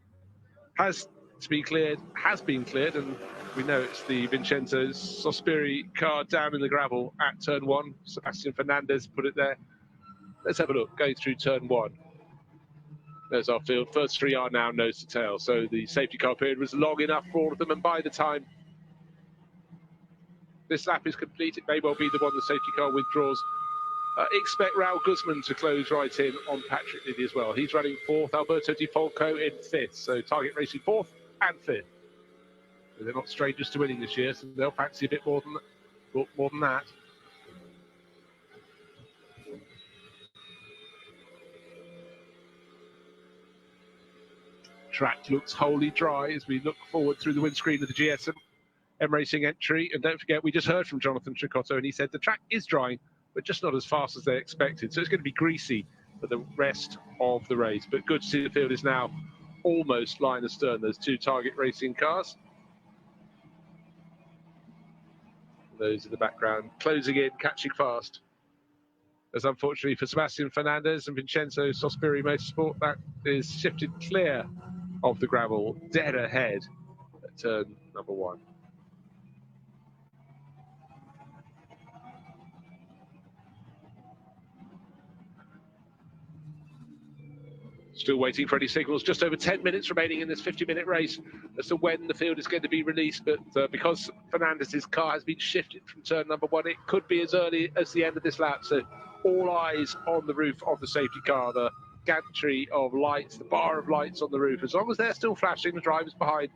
has to be cleared has been cleared, and we know it's the Vincenzo Sospiri car down in the gravel at turn 1. Sebastian Fernandez put it there. Let's have a look, going through turn 1. There's our field. First three are now nose to tail, so the safety car period was long enough for all of them, and by the time this lap is complete, it may well be the one the safety car withdraws. Expect Raul Guzman to close right in on Patrick Liddy as well. He's running 4th, Alberto Di Folco in 5th, so Target Racing 4th and 5th. They're not strangers to winning this year, so they'll fancy a bit more than that. Track looks wholly dry as we look forward through the windscreen of the GSM Racing entry. And don't forget, we just heard from Jonathan Cecotto, and he said the track is drying, but just not as fast as they expected. So it's going to be greasy for the rest of the race. But good to see the field is now almost line astern. There's two Target Racing cars. Those in the background, closing in, catching fast. As unfortunately for Sebastian Fernandez and Vincenzo Sospiri Motorsport, that is shifted clear of the gravel, dead ahead at turn number 1. Still waiting for any signals. Just over 10 minutes remaining in this 50-minute race as to when the field is going to be released. But because Fernandez's car has been shifted from turn number 1, it could be as early as the end of this lap. So all eyes on the roof of the safety car, the gantry of lights, the bar of lights on the roof. As long as they're still flashing, the drivers behind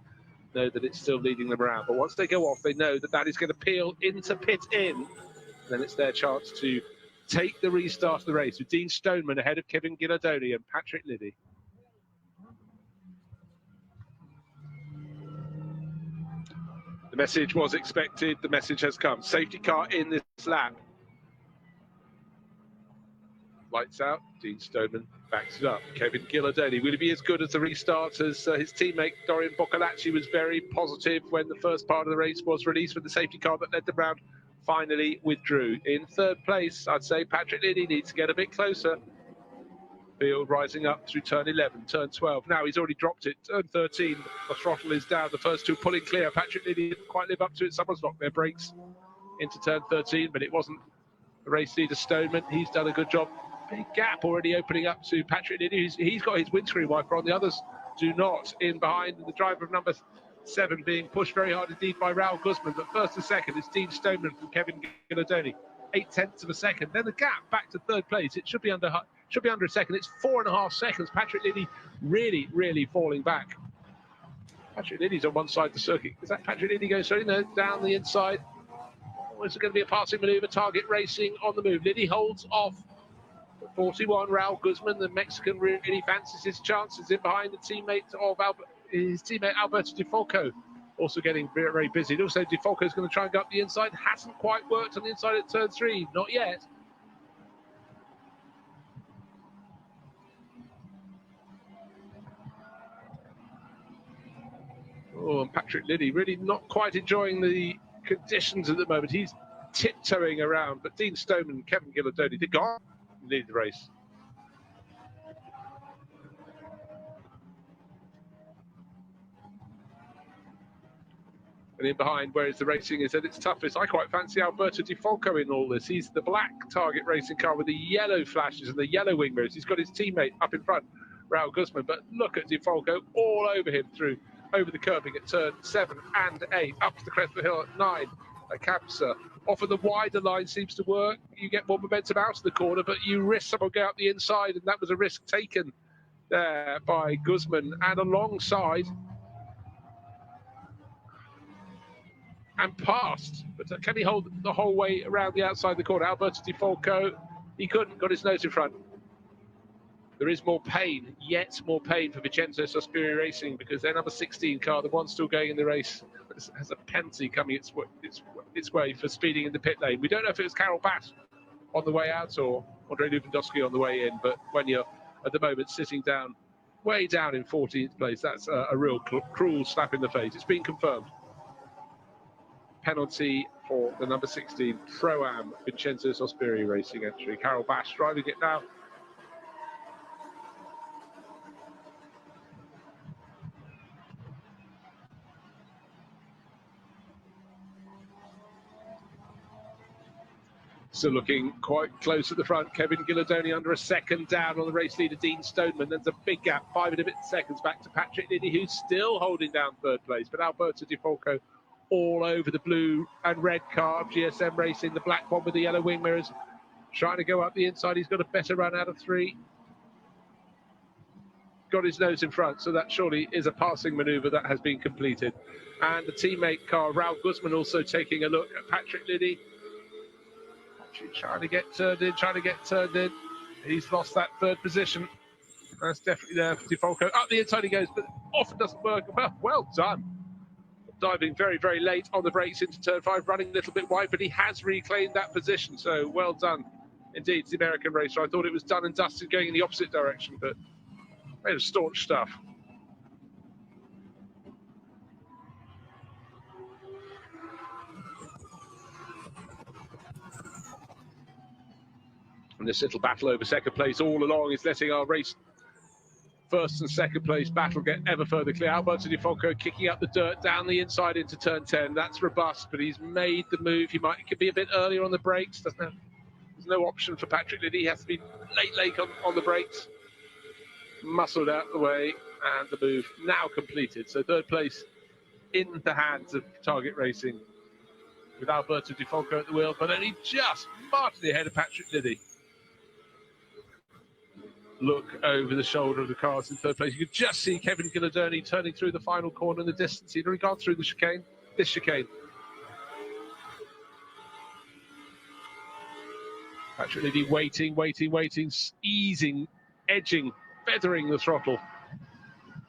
know that it's still leading them around. But once they go off, they know that that is going to peel into pit in. Then it's their chance to take the restart of the race with Dean Stoneman ahead of Kevin Ghilardoni and Patrick Liddy. The message was expected. The message has come. Safety car in this lap. Lights out. Dean Stoneman backs it up. Kevin Gillardoni, will he be as good as the restart as his teammate Dorian Boccolacci was very positive when the first part of the race was released with the safety car that led them round, finally withdrew. In third place, I'd say Patrick Liddy needs to get a bit closer. Field rising up through turn 11, turn 12. Now he's already dropped it. Turn 13, the throttle is down. The first two pulling clear. Patrick Liddy didn't quite live up to it. Someone's locked their brakes into turn 13, but it wasn't the race leader Stoneman. He's done a good job. Big gap already opening up to Patrick Liddy. He's got his windscreen wiper on. The others do not. In behind, the driver of number 7 being pushed very hard indeed by Raoul Guzman. But first and second is Dean Stoneman from Kevin Gillardoni. 0.8 of a second. Then the gap back to third place. It should be under a second. It's 4.5 seconds. Patrick Liddy really falling back. Patrick Liddy's on one side of the circuit. Is that Patrick Liddy going straight down the inside? Or is it going to be a passing manoeuvre? Target Racing on the move. Liddy holds off 41, Raoul Guzman, the Mexican, really fancies his chances in behind his teammate Alberto Di Folco, also getting very busy. And also Di Folco is going to try and go up the inside. Hasn't quite worked on the inside at turn 3, not yet. Oh, and Patrick Liddy really not quite enjoying the conditions at the moment. He's tiptoeing around, but Dean Stoneman and Kevin Gillardoni, they're gone. Lead the race. And in behind, whereas the racing is at its toughest, I quite fancy Alberto Di Folco in all this. He's the black Target Racing car with the yellow flashes and the yellow wing mirrors. He's got his teammate up in front, Raoul Guzman, but look at Di Folco all over him over the curbing at turn 7 and 8, up to the crest of the hill at 9. A Capsa. Often the wider line seems to work. You get more momentum out of the corner, but you risk someone going out the inside, and that was a risk taken there by Guzman. And alongside and past. But can he hold the whole way around the outside of the corner? Alberto Di Folco, he couldn't, got his nose in front. There is more pain, yet more pain for Vincenzo Sospiri Racing, because their number 16 car, the one still going in the race, has a penalty coming its way for speeding in the pit lane. We don't know if it was Carol Bass on the way out or Andrei Lewandowski on the way in, but when you're at the moment sitting down, way down in 14th place, that's a real cruel slap in the face. It's been confirmed. Penalty for the number 16 Pro-Am Vincenzo Sospiri Racing entry. Carol Bass driving it now. Still looking quite close at the front. Kevin Gillardoni under a second down on the race leader, Dean Stoneman. There's a big gap, 5 and a bit seconds back to Patrick Liddy, who's still holding down third place. But Alberto Di Folco all over the blue and red car of GSM Racing, the black one with the yellow wing mirrors, trying to go up the inside. He's got a better run out of 3. Got his nose in front, so that surely is a passing manoeuvre that has been completed. And the teammate car, Raoul Guzman, also taking a look at Patrick Liddy. Trying to get turned in. He's lost that third position. That's definitely there for Di Folco. Up the inside he goes, but often doesn't work. Well done. Diving very late on the brakes into turn 5, running a little bit wide, but he has reclaimed that position. So well done indeed to the American racer. I thought it was done and dusted going in the opposite direction, but made of staunch stuff. And this little battle over second place all along is letting our race first and second place battle get ever further clear. Alberto Di Folco kicking up the dirt down the inside into turn 10. That's robust, but he's made the move. He could be a bit earlier on the brakes. There's no option for Patrick Liddy. He has to be late on the brakes. Muscled out the way, and the move now completed. So third place in the hands of Target Racing with Alberto Di Folco at the wheel, but only just marginally ahead of Patrick Liddy. Look over the shoulder of the cars in third place. You can just see Kevin Gillardoni turning through the final corner in the distance. He'd already gone through this chicane. Patrick Liddy waiting, easing, edging, feathering the throttle.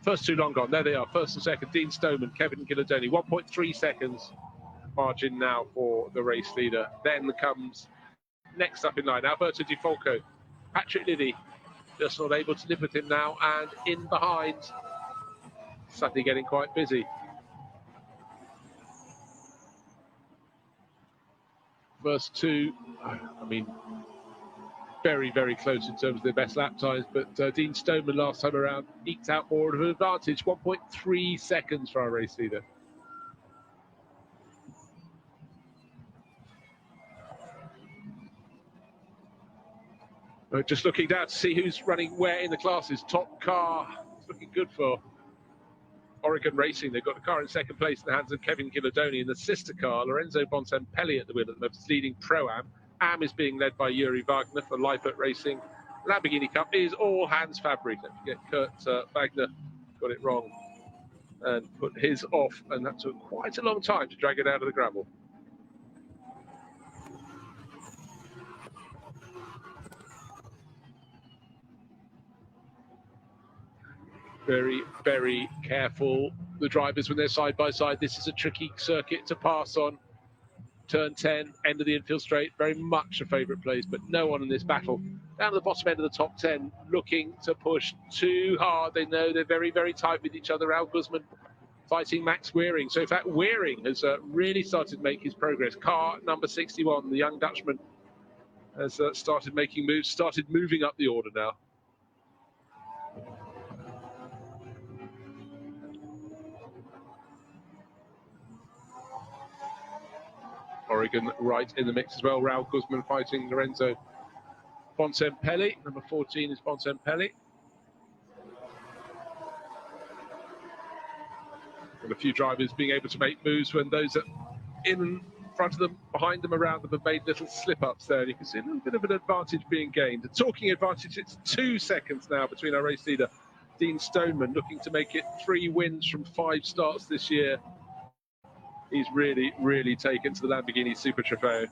First two long gone. There they are, first and second. Dean Stoneman, Kevin Gillardoni. 1.3 seconds margin now for the race leader. Then comes next up in line, Alberto Di Folco. Patrick Liddy just not able to live with him now, and in behind, suddenly getting quite busy. First two, I mean, very, very close in terms of their best lap times, but Dean Stoneman last time around eked out more of an advantage, 1.3 seconds for our race leader. Just looking down to see who's running where in the classes. Top car, it's looking good for Oregon Racing. They've got a car in second place in the hands of Kevin Gilladoni, and the sister car, Lorenzo Bontempi at the wheel at the moment, leading Pro-Am. Am is being led by Yuri Wagner for Leipert Racing. Lamborghini Cup is all Hans Fabry. Don't forget Kurt Wagner got it wrong and put his off, and that took quite a long time to drag it out of the gravel. Very, very careful, the drivers, when they're side by side. This is a tricky circuit to pass on. Turn 10, end of the infield straight, very much a favourite place, but no one in this battle. Down to the bottom end of the top 10, looking to push too hard. They know they're very, very tight with each other. Al Guzman fighting Max Wearing. So in fact, Wearing has really started to make his progress. Car number 61, the young Dutchman, has started making moves, started moving up the order now. Oregon right in the mix as well. Raul Guzman fighting Lorenzo Bontempi. Number 14 is Bontempi. And a few drivers being able to make moves when those are in front of them, behind them, around them have made little slip-ups there. And you can see a little bit of an advantage being gained. A talking advantage, it's 2 seconds now between our race leader, Dean Stoneman, looking to make it 3 wins from 5 starts this year. He's really, really taken to the Lamborghini Super Trofeo.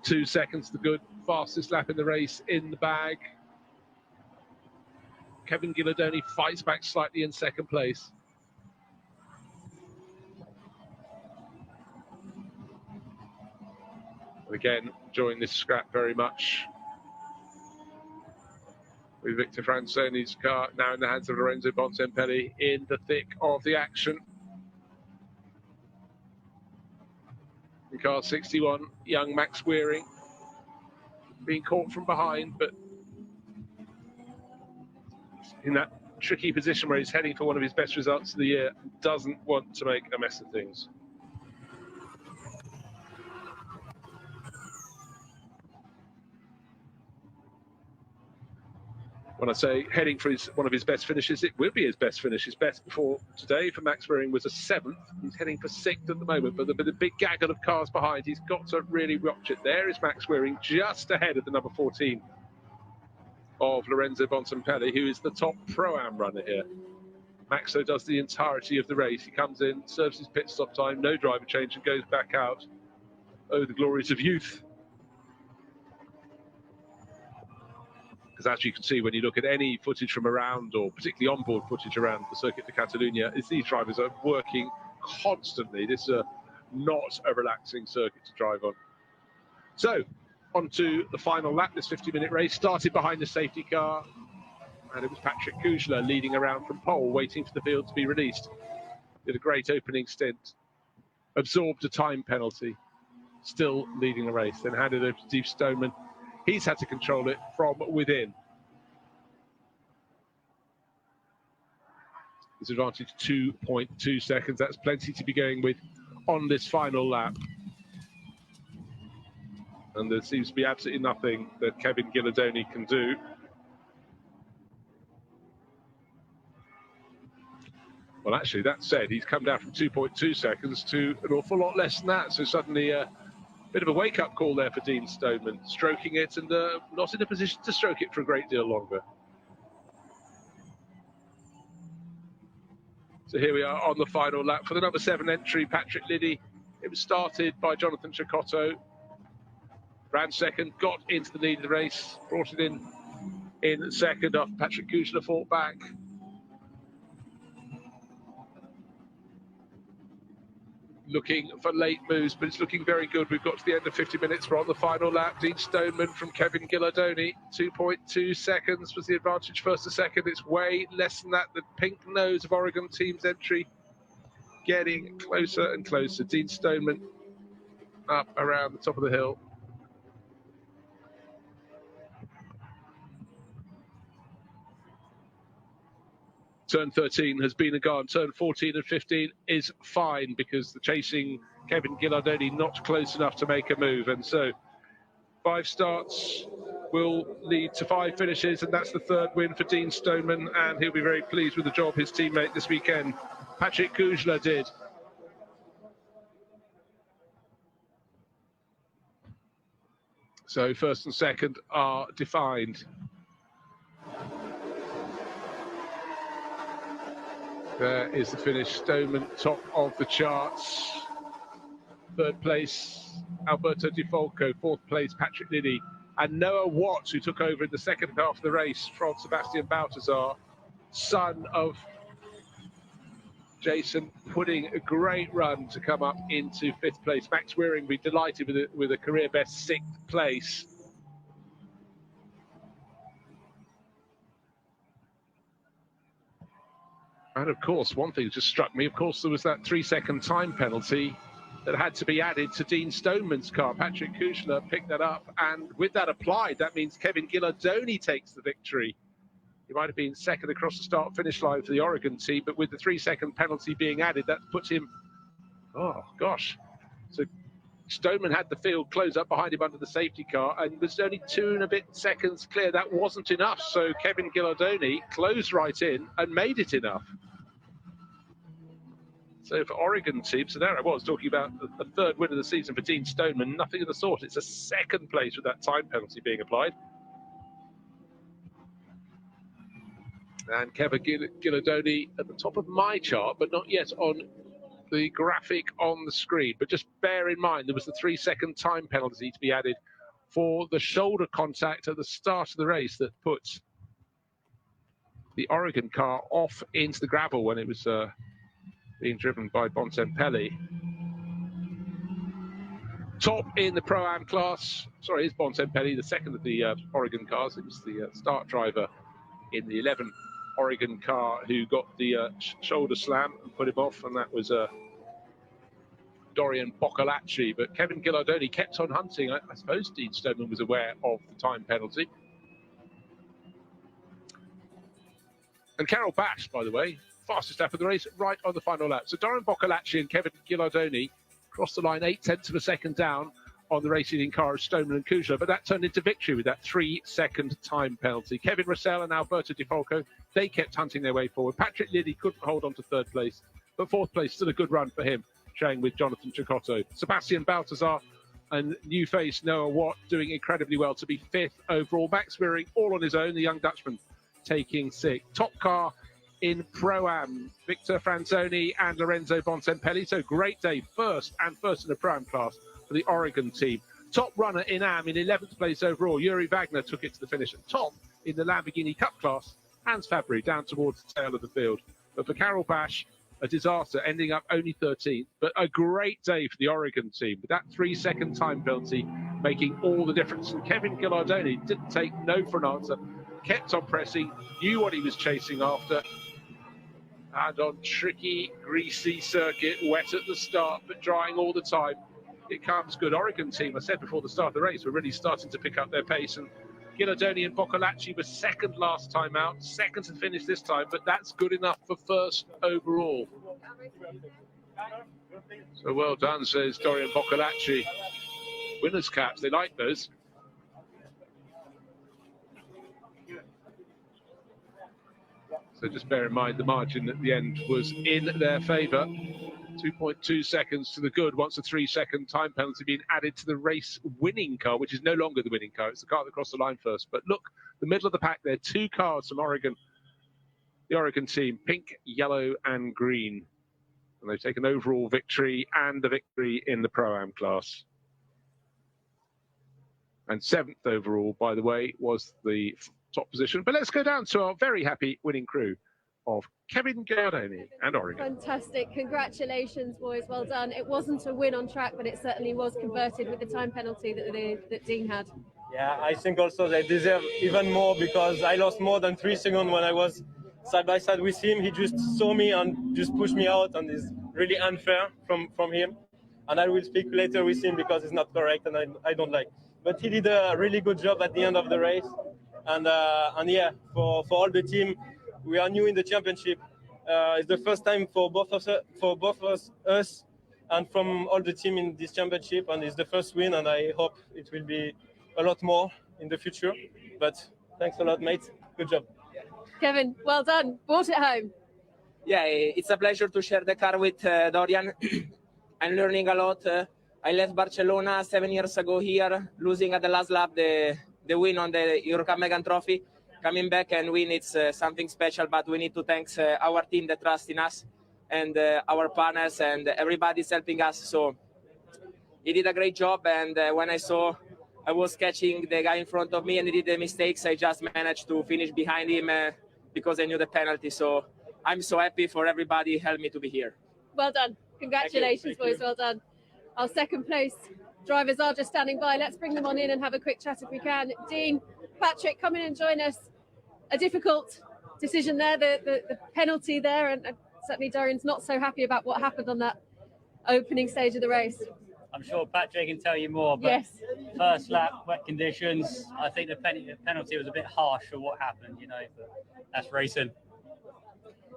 Two seconds, the good fastest lap in the race in the bag. Kevin Gilladoni fights back slightly in second place. And again, enjoying this scrap very much, with Victor Franconi's car now in the hands of Lorenzo Bontempi in the thick of the action. In car 61, young Max Wearing being caught from behind, but in that tricky position where he's heading for one of his best results of the year, doesn't want to make a mess of things. When I say heading for one of his best finishes, it will be his best finish. His best before today for Max Wearing was a 7th. He's heading for 6th at the moment, but the big gaggle of cars behind, he's got to really watch it. There is Max Wearing just ahead of the number 14 of Lorenzo Bontempi, who is the top Pro-Am runner here. Maxo does the entirety of the race. He comes in, serves his pit stop time, no driver change, and goes back out. Oh, the glories of youth. Because as you can see, when you look at any footage from around, or particularly onboard footage around the Circuit de Catalunya, is these drivers are working constantly. This is not a relaxing circuit to drive on. So, on to the final lap. This 50-minute race started behind the safety car, and it was Patrick Kujla leading around from pole, waiting for the field to be released. Did a great opening stint, absorbed a time penalty, still leading the race, then handed over to Steve Stoneman. He's had to control it from within. His advantage 2.2 seconds. That's plenty to be going with on this final lap. And there seems to be absolutely nothing that Kevin Gilladoni can do. Well, actually, that said, he's come down from 2.2 seconds to an awful lot less than that. So suddenly bit of a wake-up call there for Dean Stoneman, stroking it and not in a position to stroke it for a great deal longer. So here we are on the final lap for the number 7 entry, Patrick Liddy. It was started by Jonathan Chicotto. Ran second, got into the lead of the race, brought it in second after Patrick Kujla fought back. looking for late moves, but it's looking very good. We've got to the end of 50 minutes. We're on the final lap. Dean Stoneman from Kevin Gillardoni. 2.2 seconds was the advantage first to second. It's way less than that. The pink nose of Oregon team's entry getting closer and closer. Dean Stoneman up around the top of the hill. Turn 13 has been a guard. Turn 14 and 15 is fine because the chasing Kevin Gillardoni not close enough to make a move. And so 5 starts will lead to 5 finishes, and that's the 3rd win for Dean Stoneman, and he'll be very pleased with the job his teammate this weekend, Patrick Kujla, did. So 1st and 2nd are defined. There is the finish. Stoneman top of the charts. 3rd place, Alberto Di Folco. 4th place, Patrick Liddy. And Noah Watts, who took over in the 2nd half of the race from Sebastian Baltazar, son of Jason, putting a great run to come up into 5th place. Max Wearing will be delighted with a career best 6th place. And of course, one thing just struck me, of course, there was that 3-second time penalty that had to be added to Dean Stoneman's car. Patrick Kushner picked that up, and with that applied, that means Kevin Gillardoni takes the victory. He might have been 2nd across the start-finish line for the Oregon team, but with the 3-second penalty being added, that puts him, oh gosh. So Stoneman had the field close up behind him under the safety car and was only 2 and a bit seconds clear. That wasn't enough, so Kevin Gillardoni closed right in and made it enough. So for Oregon team, so there I was talking about the 3rd win of the season for Dean Stoneman, nothing of the sort. It's a 2nd place with that time penalty being applied. And Kevin Gillardoni at the top of my chart, but not yet on the graphic on the screen. But just bear in mind, there was the 3-second time penalty to be added for the shoulder contact at the start of the race that puts the Oregon car off into the gravel when it was being driven by Bontempelli. Top in the Pro-Am class, sorry, is Bontempelli, the 2nd of the Oregon cars. It was the start driver in the 11 Oregon car who got the shoulder slam and put him off, and that was Dorian Boccolacci. But Kevin Gillardoni kept on hunting. I suppose Dean Stoneman was aware of the time penalty. And Carol Bash, by the way, fastest lap of the race, right on the final lap. So Dorian Boccolacci and Kevin Gillardoni crossed the line 0.8 of a second down on the race-leading car of Stoneman and Kujla, but that turned into victory with that 3-second time penalty. Kevin Russell and Alberto Di Folco, they kept hunting their way forward. Patrick Liddy couldn't hold on to 3rd place, but 4th place, still a good run for him, sharing with Jonathan Chicotto. Sebastian Baltazar and new face Noah Watt doing incredibly well to be 5th overall. Max Wearing all on his own, the young Dutchman taking 6th. Top car in Pro-Am, Victor Franzoni and Lorenzo Bontempelli. So great day, first in the Pro-Am class for the Oregon team. Top runner in Am in 11th place overall. Yuri Wagner took it to the finish. And top in the Lamborghini Cup class, Hans Fabry down towards the tail of the field. But for Carol Bash, a disaster, ending up only 13th. But a great day for the Oregon team, with that 3-second time penalty making all the difference. And Kevin Gillardoni didn't take no for an answer, kept on pressing, knew what he was chasing after. And on tricky, greasy circuit, wet at the start, but drying all the time, it comes good. Oregon team, I said before the start of the race, were really starting to pick up their pace. And Gillardoni and Boccolacci were 2nd last time out, 2nd to finish this time, but that's good enough for 1st overall. So well done, says Dorian Boccolacci. Winners' caps, they like those. So just bear in mind the margin at the end was in their favour. 2.2 seconds to the good once a 3-second time penalty being added to the race winning car, which is no longer the winning car. It's the car that crossed the line first. But look, the middle of the pack there, 2 cars from Oregon, the Oregon team, pink, yellow and green. And they've taken overall victory and a victory in the Pro-Am class. And 7th overall, by the way, was the top position. But let's go down to our very happy winning crew of Kevin Gilardoni and Oregon. Fantastic. Congratulations, boys. Well done. It wasn't a win on track, but it certainly was converted with the time penalty that Dean had. Yeah, I think also they deserve even more because I lost more than 3 seconds when I was side by side with him. He just saw me and just pushed me out, and it's really unfair from him. And I will speak later with him because it's not correct and I don't like. But he did a really good job at the end of the race. And yeah, for all the team, we are new in the championship. It's the first time for both of us and from all the team in this championship, and it's the first win, and I hope it will be a lot more in the future. But thanks a lot, mate. Good job. Kevin, well done. Brought it home. Yeah, it's a pleasure to share the car with Dorian. I'm learning a lot. I left Barcelona 7 years ago here, losing at the last lap the win on the Eurocup Megane Trophy. Coming back and win, it's something special, but we need to thank our team that trust in us and our partners, and everybody's helping us. So he did a great job, and when I saw I was catching the guy in front of me and he did the mistakes, I just managed to finish behind him because I knew the penalty. So I'm so happy for everybody who helped me to be here. Well done. Congratulations, boys. Well done. Our second place drivers are just standing by. Let's bring them on in and have a quick chat if we can. Dean, Patrick, come in and join us. A difficult decision there, the penalty there, and certainly Dorian's not so happy about what happened on that opening stage of the race. I'm sure Patrick can tell you more, but yes. First lap, wet conditions. I think the penalty was a bit harsh for what happened, you know, but that's racing.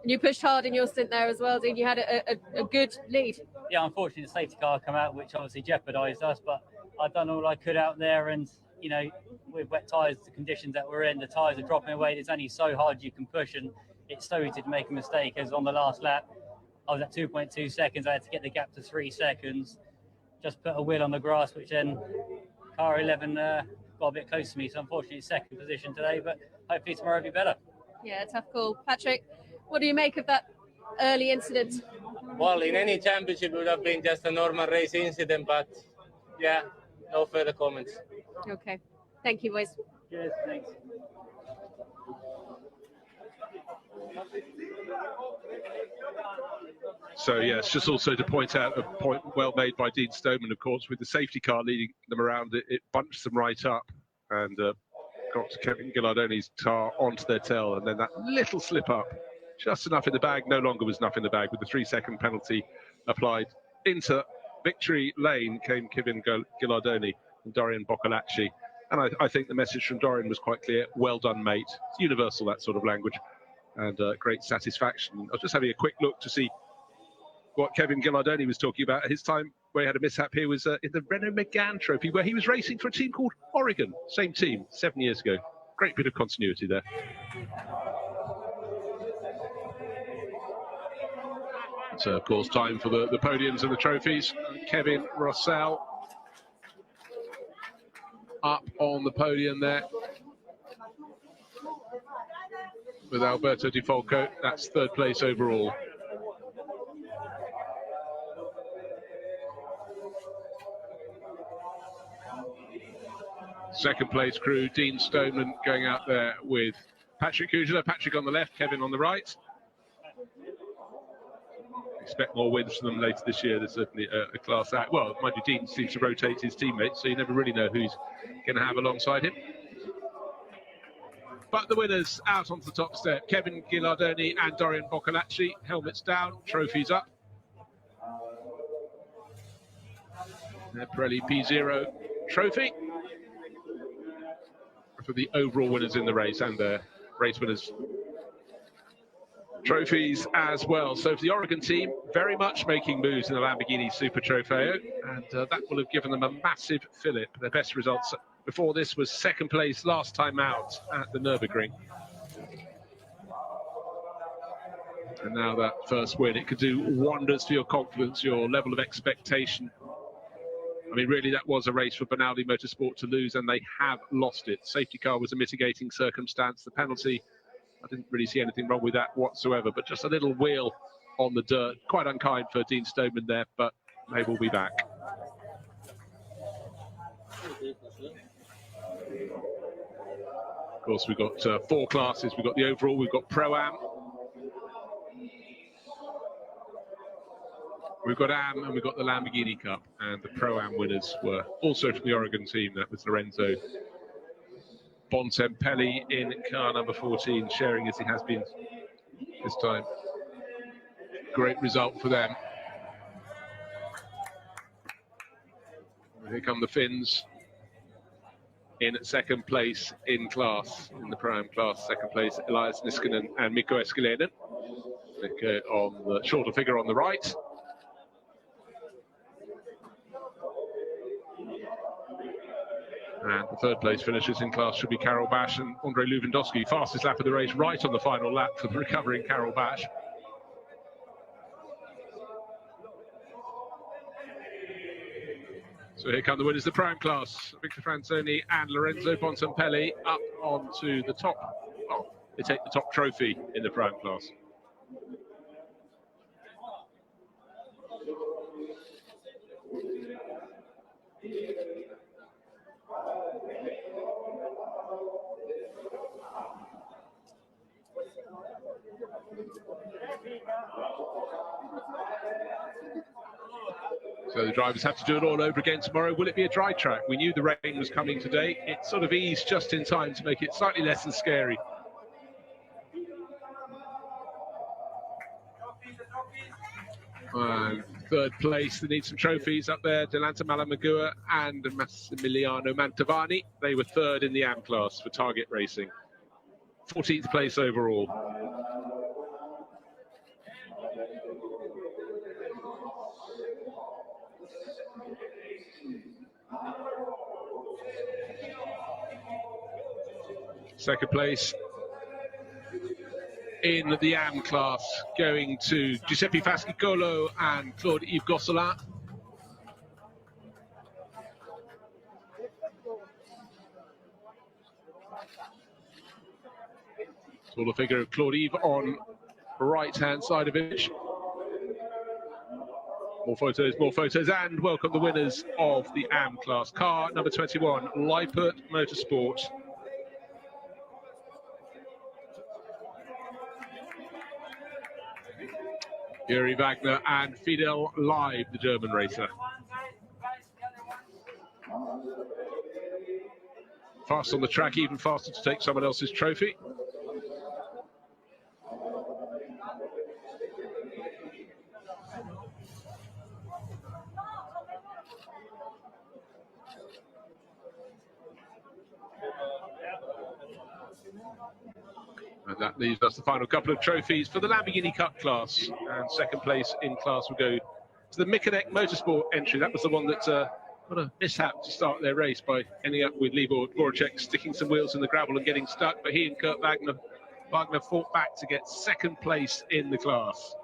And you pushed hard in your stint there as well, Dean. You had a good lead. Yeah, unfortunately, the safety car come out, which obviously jeopardised us, but I've done all I could out there, and, you know, with wet tyres, the conditions that we're in, the tyres are dropping away. There's only so hard you can push, and it's so easy to make a mistake. As on the last lap, I was at 2.2 seconds. I had to get the gap to 3 seconds. Just put a wheel on the grass, which then car 11 got a bit close to me. So unfortunately, second position today, but hopefully tomorrow will be better. Yeah, tough call. Patrick, what do you make of that early incident? Well, in any championship, it would have been just a normal race incident, but yeah, no further comments. Okay. Thank you, boys. Cheers, thanks. So yes, just also to point out a point well made by Dean Stoneman, of course, with the safety car leading them around, it bunched them right up and got Kevin Gilardoni's car onto their tail, and then that little slip up, just enough in the bag, no longer was enough in the bag, with the 3-second penalty applied. Into victory lane came Kevin Gilardoni and Dorian Boccolacci. And I think the message from Dorian was quite clear. Well done, mate. It's universal, that sort of language, and great satisfaction. I was just having a quick look to see what Kevin Gilardoni was talking about. His time where he had a mishap here was in the Renault Megane Trophy, where he was racing for a team called Oregon. Same team, 7 years ago. Great bit of continuity there. So, of course, time for the podiums and the trophies. Kevin Rossell up on the podium there with Alberto Di Folco. That's third place overall. Second place crew, Dean Stoneman going out there with Patrick Kujala. Patrick on the left, Kevin on the right. Expect more wins from them later this year. There's certainly a class act. Well, mind you, Dean seems to rotate his teammates, so you never really know who's going to have alongside him. But the winners out onto the top step, Kevin Gilardoni and Dorian Boccolacci. Helmets down, trophies up. The Pirelli P0 trophy for the overall winners in the race, and the race winners trophies as well. So for the Oregon team, very much making moves in the Lamborghini Super Trofeo, and that will have given them a massive fillip. Their best results before this was second place last time out at the Nürburgring. And now that first win, it could do wonders for your confidence, your level of expectation. I mean, really, that was a race for Benaldi Motorsport to lose, and they have lost it. Safety car was a mitigating circumstance. The penalty, I didn't really see anything wrong with that whatsoever, but just a little wheel on the dirt. Quite unkind for Dean Stoneman there, but maybe we'll be back. Of course, we've got 4 classes. We've got the overall, we've got Pro-Am, We've got AM and we've got the Lamborghini Cup, and the Pro-Am winners were also from the Oregon team. That was Lorenzo Bontempelli in car number 14, sharing as he has been this time. Great result for them. Here come the Finns in second place in class, in the Pro-Am class. Second place, Elias Niskanen and Mikko Eskelinen. Mikko on the shorter figure on the right. And the third place finishers in class should be Karol Bash and Andrei Lewandowski. Fastest lap of the race, right on the final lap for the recovering Karol Bash. So here come the winners of the Pro-Am class. Victor Franzoni and Lorenzo Bontempelli up onto the top. Oh, they take the top trophy in the Pro-Am class. So the drivers have to do it all over again tomorrow. Will it be a dry track? We knew the rain was coming today. It sort of eased just in time to make it slightly less than scary. Third place, they need some trophies up there. Dilantha Malagamuwa and Massimiliano Mantovani. They were third in the AM class for target racing. 14th place overall. Second place in the AM class going to Giuseppe Fascicolo and Claude-Yves Gosselin. So the figure of Claude-Yves on the right-hand side of it. More photos, and welcome the winners of the AM class. Car number 21, Lippert Motorsport. Yuri Wagner and Fidel Leib, the German racer. Fast on the track, even faster to take someone else's trophy. And that leaves us the final couple of trophies for the Lamborghini Cup class. And second place in class will go to the Mikonek Motorsport entry. That was the one that got a mishap to start their race by ending up with Libor Dvoracek sticking some wheels in the gravel and getting stuck. But he and Kurt Wagner fought back to get second place in the class.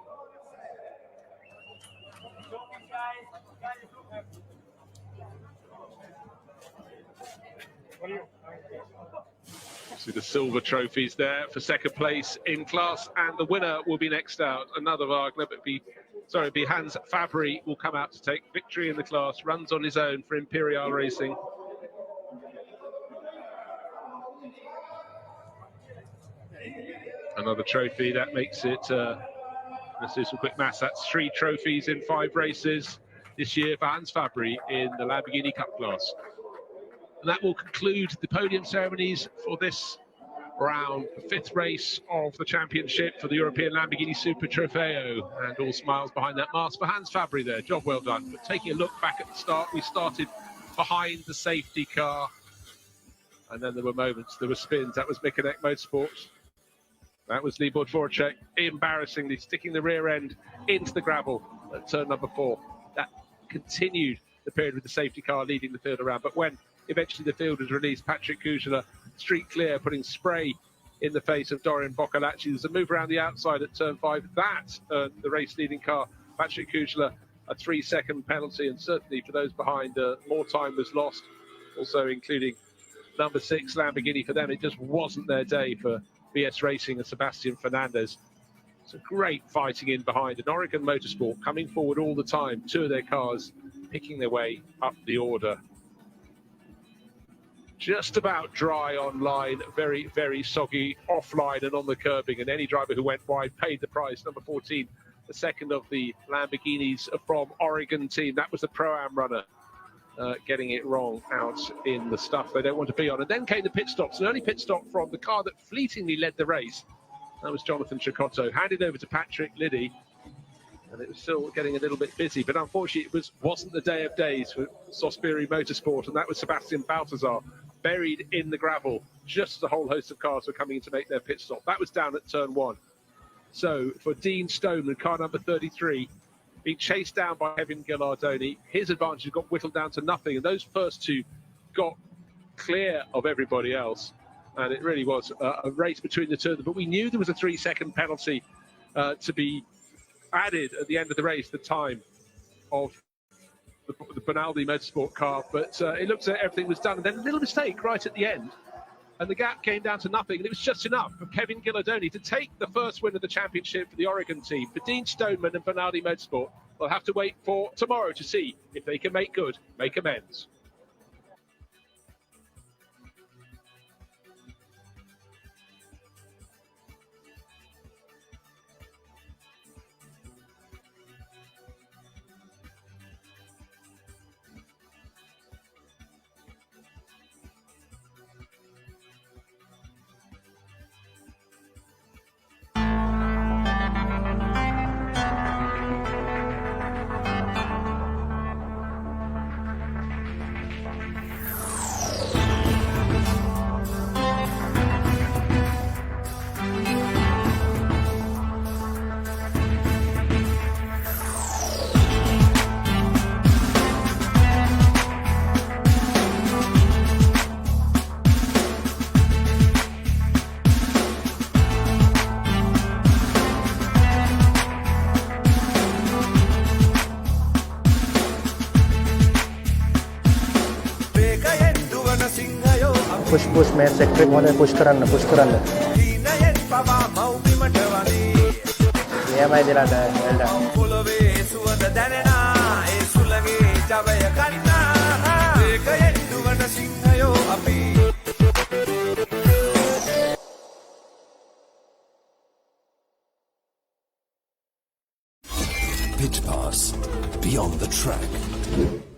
See the silver trophies there for second place in class, and the winner will be next out. Another Wagner, but be Hans Fabry will come out to take victory in the class. Runs on his own for Imperial Racing. Another trophy that makes it. Let's do some quick maths. That's 3 trophies in 5 races this year for Hans Fabry in the Lamborghini Cup class. And that will conclude the podium ceremonies for this round, the 5th race of the championship for the European Lamborghini Super Trofeo. And all smiles behind that mask for Hans Fabry there. Job well done. But taking a look back at the start, we started behind the safety car. And then there were moments, there were spins. That was Mikonek Motorsport. That was Libor Dvoracek, embarrassingly sticking the rear end into the gravel at turn number 4. That continued the period with the safety car leading the field around. But when eventually the field was released, Patrick Kujala, street clear, putting spray in the face of Dorian Boccolacci. There's a move around the outside at turn 5. That earned the race-leading car, Patrick Kujala, a 3-second penalty, and certainly for those behind, more time was lost, also including number 6 Lamborghini. For them, it just wasn't their day for BS Racing and Sebastian Fernandez. It's a great fighting in behind, and Oregon Motorsport coming forward all the time, 2 of their cars picking their way up the order. Just about dry on line, very, very soggy offline and on the curbing, and any driver who went wide paid the price. Number 14, the second of the Lamborghinis from Oregon team. That was the Pro-Am runner getting it wrong out in the stuff they don't want to be on. And then came the pit stops, an early pit stop from the car that fleetingly led the race. That was Jonathan Chicotto, handed over to Patrick Liddy. And it was still getting a little bit busy, but unfortunately it wasn't the day of days for Sospiri Motorsport, and that was Sebastian Baltazar, buried in the gravel, just as a whole host of cars were coming in to make their pit stop. That was down at turn 1. So for Dean Stoneman, car number 33, being chased down by Kevin Gillardoni, his advantage got whittled down to nothing, and those first two got clear of everybody else. And it really was a race between the two of them. But we knew there was a 3-second penalty to be added at the end of the race, the time of the Benaldi Motorsport car. But it looked like everything was done. And then a little mistake right at the end. And the gap came down to nothing. And it was just enough for Kevin Gillardoni to take the first win of the championship for the Oregon team. For Dean Stoneman and Benaldi Motorsport, they'll have to wait for tomorrow to see if they can make amends. push main sector මොනේ push කරන්න EMI Dilantha well done පොළවේ සුවඳ දැනෙනා ඒ සුළඟේ ජවය කන්නා ඒකයෙන් දුවන සිංහයෝ අපි Pit Pass, beyond the track.